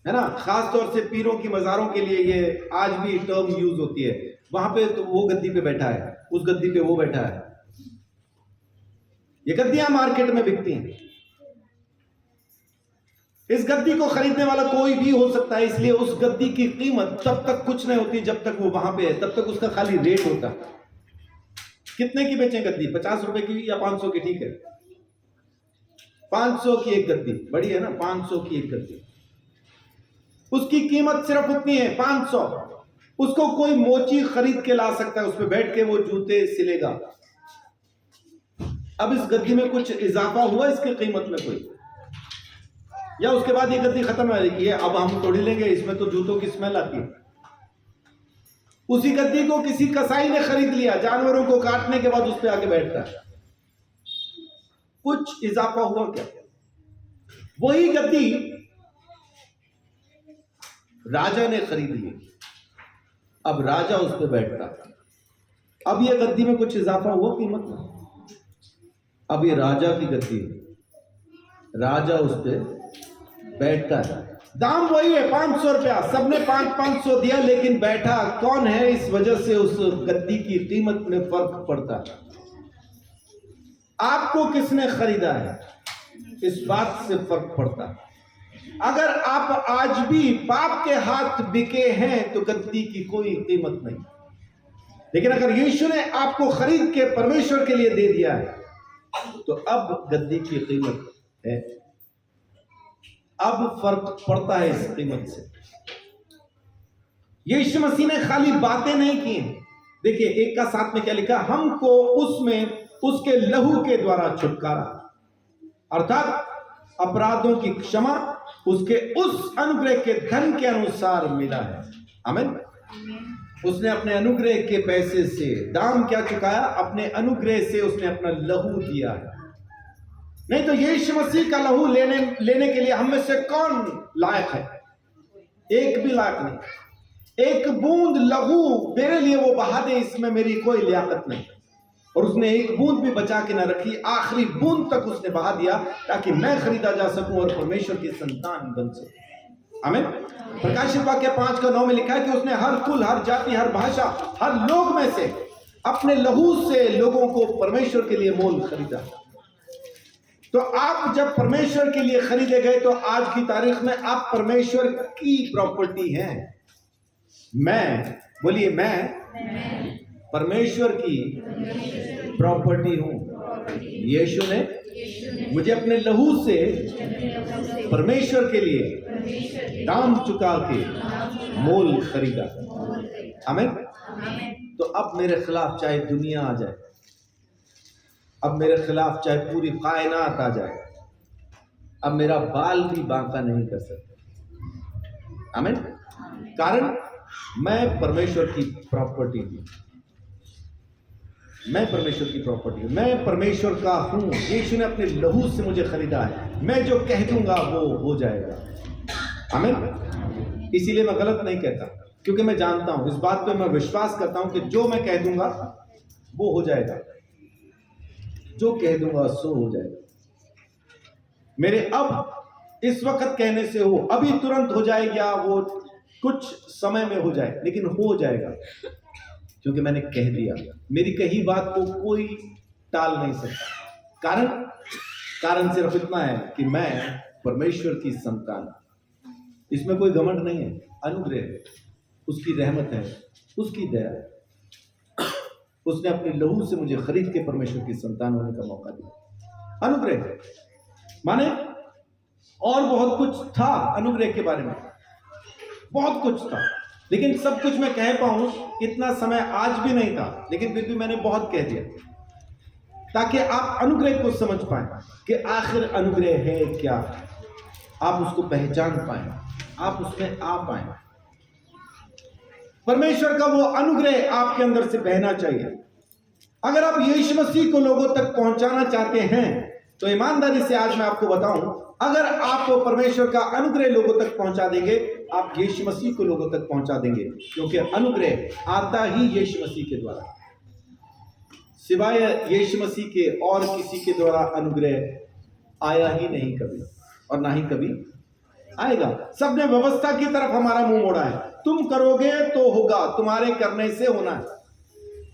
है ना, खास तौर से पीरों की मज़ारों के लिए ये आज भी टर्म यूज होती है। वहां पे तो वो गद्दी पे बैठा है, उस गद्दी पे वो बैठा है। ये गद्दियां मार्केट में बिकती हैं। इस गद्दी को खरीदने वाला कोई भी हो सकता है, इसलिए उस गद्दी की कीमत तब तक कुछ नहीं होती जब तक वो वहां पे है, तब तक उसका खाली रेट होता है। कितने की बेचें गद्दी? 50 रुपए की या 500 की? ठीक है, 500 की एक गद्दी, बड़ी है ना, 500 की एक गद्दी, उसकी कीमत सिर्फ उतनी है 500। उसको कोई मोची खरीद के ला सकता है, उस पर बैठ के वो जूते सिलेगा। अब इस गद्दी में कुछ इजाफा हुआ इसकी कीमत में कोई, या उसके बाद ये गद्दी खत्म हो जाएगी, अब हम तोड़ी लेंगे, इसमें तो जूतों की स्मेल आती है। उसी गद्दी को किसी कसाई ने खरीद लिया, जानवरों को काटने के बाद उस पर आके बैठता है, कुछ इजाफा हुआ क्या? वही गद्दी राजा ने खरीद ली, अब राजा उस पर बैठता है। अब ये गद्दी में कुछ इजाफा हुआ कीमत में? अब ये राजा की गद्दी है, राजा उस पर बैठता है, दाम वही है 500 रुपया, सबने 500 दिया, लेकिन बैठा कौन है, इस वजह से उस गद्दी की कीमत में फर्क पड़ता है। आपको किसने खरीदा है, इस बात से फर्क पड़ता है। अगर आप आज भी पाप के हाथ बिके हैं तो गद्दी की कोई कीमत नहीं, लेकिन अगर यीशु ने आपको खरीद के परमेश्वर के लिए दे दिया है तो अब गद्दी की कीमत है, अब फर्क पड़ता है इस कीमत से। यीशु मसीह ने खाली बातें नहीं की, देखिए एक का साथ में क्या लिखा, हमको उसमें उसके लहू के द्वारा छुटकारा, अर्थात अपराधों की क्षमा उसके उस अनुग्रह के धन के अनुसार मिला है। आमीन। उसने अपने अनुग्रह के पैसे से दाम क्या चुकाया, अपने अनुग्रह से उसने अपना लहू दिया है। नहीं तो यीशु मसीह का लहू लेने के लिए हम में से कौन लायक है? एक भी लायक नहीं। एक बूंद लहू मेरे लिए वो बहा दे, इसमें मेरी कोई लियाकत नहीं। और उसने एक बूंद भी बचा के ना रखी, आखिरी बूंद तक उसने बहा दिया ताकि मैं खरीदा जा सकूं और परमेश्वर की संतान बन सकूं। आमीन। प्रकाशित वाक्य 5:9 में लिखा है कि उसने हर कुल, हर जाति, हर भाषा, हर लोग में से अपने लहू से लोगों को परमेश्वर के लिए मोल खरीदा। तो आप जब परमेश्वर के लिए खरीदे गए तो आज की तारीख में आप परमेश्वर की प्रॉपर्टी हैं। मैं, बोलिए मैं परमेश्वर की प्रॉपर्टी हूं। यीशु ने मुझे अपने लहू से परमेश्वर के लिए दाम चुका के मोल खरीदा। आमीन। तो अब मेरे खिलाफ चाहे दुनिया आ जाए, अब मेरे खिलाफ चाहे पूरी कायनात आ जाए, अब मेरा बाल भी बांका नहीं कर सकता। आमीन। कारण मैं परमेश्वर की प्रॉपर्टी हूं, मैं परमेश्वर की प्रॉपर्टी हूं, मैं परमेश्वर का हूं। यीशु ने अपने लहू से मुझे खरीदा है, मैं जो कह दूंगा वो हो जाएगा। आमीन। इसीलिए मैं गलत नहीं कहता, क्योंकि मैं जानता हूं, इस बात पे मैं विश्वास करता हूं कि जो मैं कह दूंगा वो हो जाएगा, जो कह दूंगा सो हो जाएगा। मेरे अब इस वक्त कहने से हो, अभी तुरंत हो जाएगा, वो कुछ समय में हो जाए, लेकिन हो जाएगा, क्योंकि मैंने कह दिया। मेरी कही बात को कोई टाल नहीं सकता। कारण सिर्फ इतना है कि मैं परमेश्वर की संतान, इसमें कोई घमंड नहीं है। अनुग्रह है, उसकी रहमत है, उसकी दया है। उसने अपने लहू से मुझे खरीद के परमेश्वर की संतान होने का मौका दिया। अनुग्रह है, माने और बहुत कुछ था अनुग्रह के बारे में, बहुत कुछ था, लेकिन सब कुछ मैं कह पाऊं इतना समय आज भी नहीं था, लेकिन फिर भी मैंने बहुत कह दिया ताकि आप अनुग्रह को समझ पाएं कि आखिर अनुग्रह है क्या, आप उसको पहचान पाएं, आप उसमें आ पाएं। परमेश्वर का वो अनुग्रह आपके अंदर से बहना चाहिए। अगर आप यीशु मसीह को लोगों तक पहुंचाना चाहते हैं तो ईमानदारी से आज मैं आपको बताऊं, अगर आप परमेश्वर का अनुग्रह लोगों तक पहुंचा देंगे, आप यीशु मसीह को लोगों तक पहुंचा देंगे, क्योंकि अनुग्रह आता ही यीशु मसीह के द्वारा। सिवाय यीशु मसीह के और किसी के द्वारा अनुग्रह आया ही नहीं कभी, और ना ही कभी आएगा। सबने व्यवस्था की तरफ हमारा मुंह मोड़ा है, तुम करोगे तो होगा, तुम्हारे करने से होना है।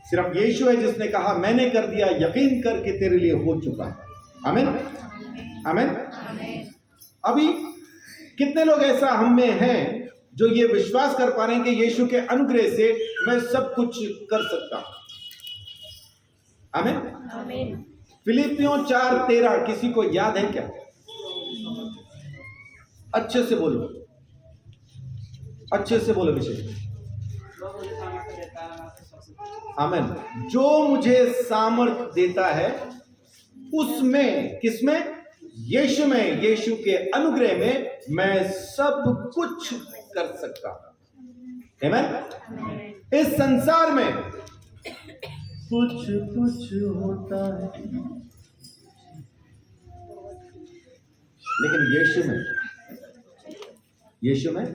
सिर्फ यीशु है जिसने कहा मैंने कर दिया, यकीन करके तेरे लिए हो चुका है। आमीन। आमीन। अभी कितने लोग ऐसा हम में हैं जो ये विश्वास कर पा रहे हैं कि यीशु के अनुग्रह से मैं सब कुछ कर सकता हूं? आमीन। फिलिपियों 4:13 किसी को याद है क्या? अच्छे से बोलो, अच्छे से बोलो अभिषेक। आमीन। जो मुझे सामर्थ देता है उसमें, किसमें? यीशु में, यीशु के अनुग्रह में मैं सब कुछ कर सकता हूं। आमीन। इस संसार में कुछ कुछ होता है, लेकिन यीशु में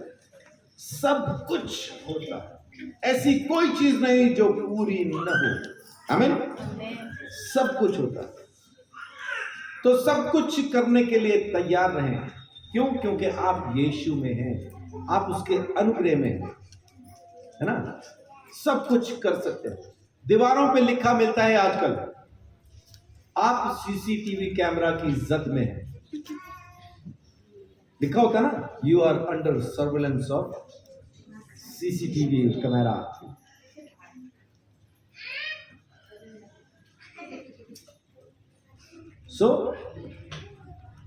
सब कुछ होता है। ऐसी कोई चीज नहीं जो पूरी न हो। आमीन। सब कुछ होता है। तो सब कुछ करने के लिए तैयार रहें। क्यों? क्योंकि आप यीशु में हैं, आप उसके अनुग्रह में हैं, है ना? सब कुछ कर सकते हैं। दीवारों पे लिखा मिलता है आजकल, आप सीसीटीवी कैमरा की जद में हैं। लिखा होता ना, you are under surveillance of CCTV camera.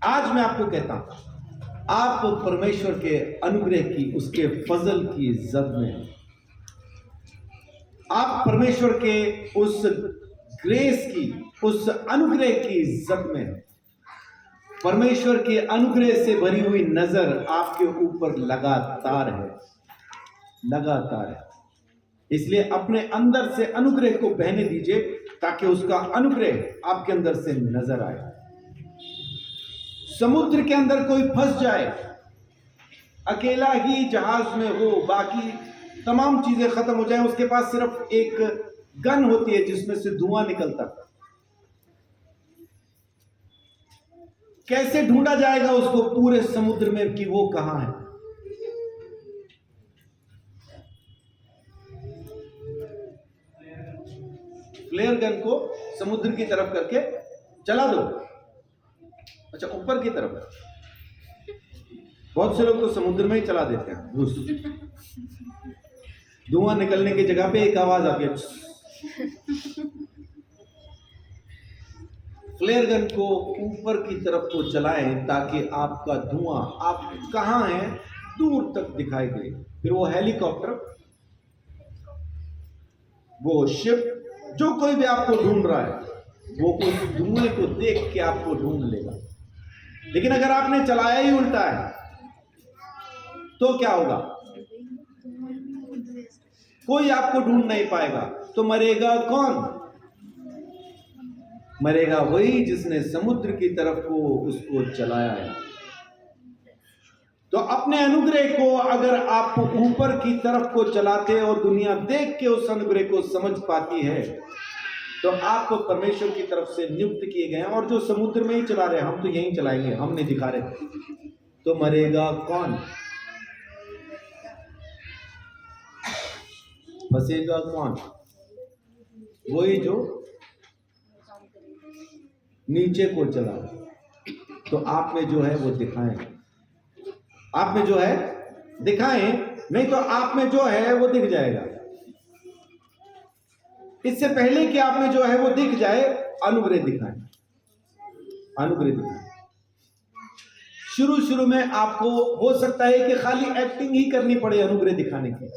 आज मैं आपको कहता हूं, आप परमेश्वर के अनुग्रह की, उसके फजल की जद में हैं। आप परमेश्वर के उस ग्रेस की, उस अनुग्रह की जद में हैं। परमेश्वर के अनुग्रह से भरी हुई नजर आपके ऊपर लगातार है, लगातार है। इसलिए अपने अंदर से अनुग्रह को बहने दीजिए, ताकि उसका अनुग्रह आपके अंदर से नजर आए। समुद्र के अंदर कोई फंस जाए, अकेला ही जहाज में हो, बाकी तमाम चीजें खत्म हो जाए, उसके पास सिर्फ एक गन होती है जिसमें से धुआं निकलता, कैसे ढूंढा जाएगा उसको पूरे समुद्र में कि वो कहां है? फ्लेयर गन को समुद्र की तरफ करके चला दो। अच्छा, ऊपर की तरफ। बहुत से लोग तो समुद्र में ही चला देते हैं, घुस। धुआं निकलने की जगह पे एक आवाज आती है। फ्लेयर गन को ऊपर की तरफ को चलाएं, ताकि आपका धुआं, आप कहां हैं, दूर तक दिखाई दे। फिर वो हेलीकॉप्टर, वो शिप, जो कोई भी आपको ढूंढ रहा है, वो उस धुएं को देख के आपको ढूंढ लेगा। लेकिन अगर आपने चलाया ही उल्टा है तो क्या होगा? कोई आपको ढूंढ नहीं पाएगा। तो मरेगा कौन? मरेगा वही जिसने समुद्र की तरफ को उसको चलाया है। तो अपने अनुग्रह को अगर आप ऊपर की तरफ को चलाते और दुनिया देख के उस अनुग्रह को समझ पाती है, तो आप परमेश्वर की तरफ से नियुक्त किए गए हैं। और जो समुद्र में ही चला रहे हैं, हम तो यहीं चलाएंगे, हम नहीं दिखा रहे, तो मरेगा कौन? बसेगा कौन? वही जो नीचे को चला। तो आप में जो है वो दिखाएं, आप में जो है दिखाएं, नहीं तो आप में जो है वो दिख जाएगा। इससे पहले कि आप में जो है वो दिख जाए, अनुग्रह दिखाएं, अनुग्रह दिखाएं। शुरू में आपको हो सकता है कि खाली एक्टिंग ही करनी पड़े अनुग्रह दिखाने की,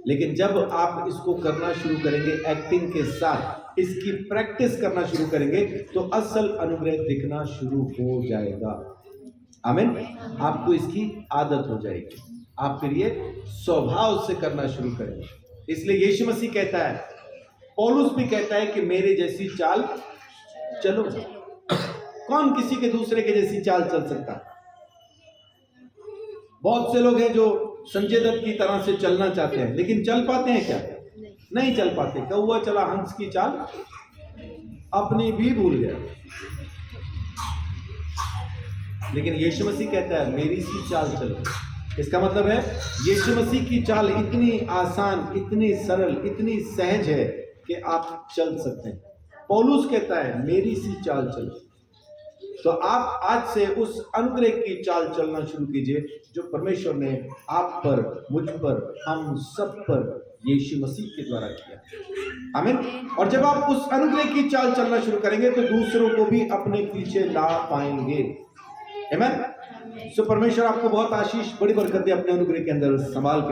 लेकिन जब आप इसको करना शुरू करेंगे, एक्टिंग के साथ इसकी प्रैक्टिस करना शुरू करेंगे, तो असल अनुग्रह दिखना शुरू हो जाएगा। आमीन। आपको इसकी आदत हो जाएगी, आप फिर ये स्वभाव से करना शुरू करेंगे। इसलिए यीशु मसीह कहता है, पौलुस भी कहता है कि मेरे जैसी चाल चलो। कौन किसी के दूसरे के जैसी चाल चल सकता? बहुत से लोग हैं जो संजय दत्त की तरह से चलना चाहते हैं, लेकिन चल पाते हैं क्या? नहीं चल पाते। कौवा चला हंस की चाल, अपनी भी भूल गया। लेकिन यीशु मसीह कहता है मेरी सी चाल चलो। इसका मतलब है यीशु मसीह की चाल इतनी आसान, इतनी सरल, इतनी सहज है कि आप चल सकते हैं। पौलुस कहता है मेरी सी चाल चलो। तो आप आज से उस अनुग्रह की चाल चलना शुरू कीजिए जो परमेश्वर ने आप पर, मुझ पर, हम सब पर यीशु मसीह के द्वारा किया। आमीन। और जब आप उस अनुग्रह की चाल चलना शुरू करेंगे तो दूसरों को भी अपने पीछे ला पाएंगे। आमेन। सो परमेश्वर आपको बहुत आशीष, बड़ी बरकत दे अपने अनुग्रह के अंदर संभाल के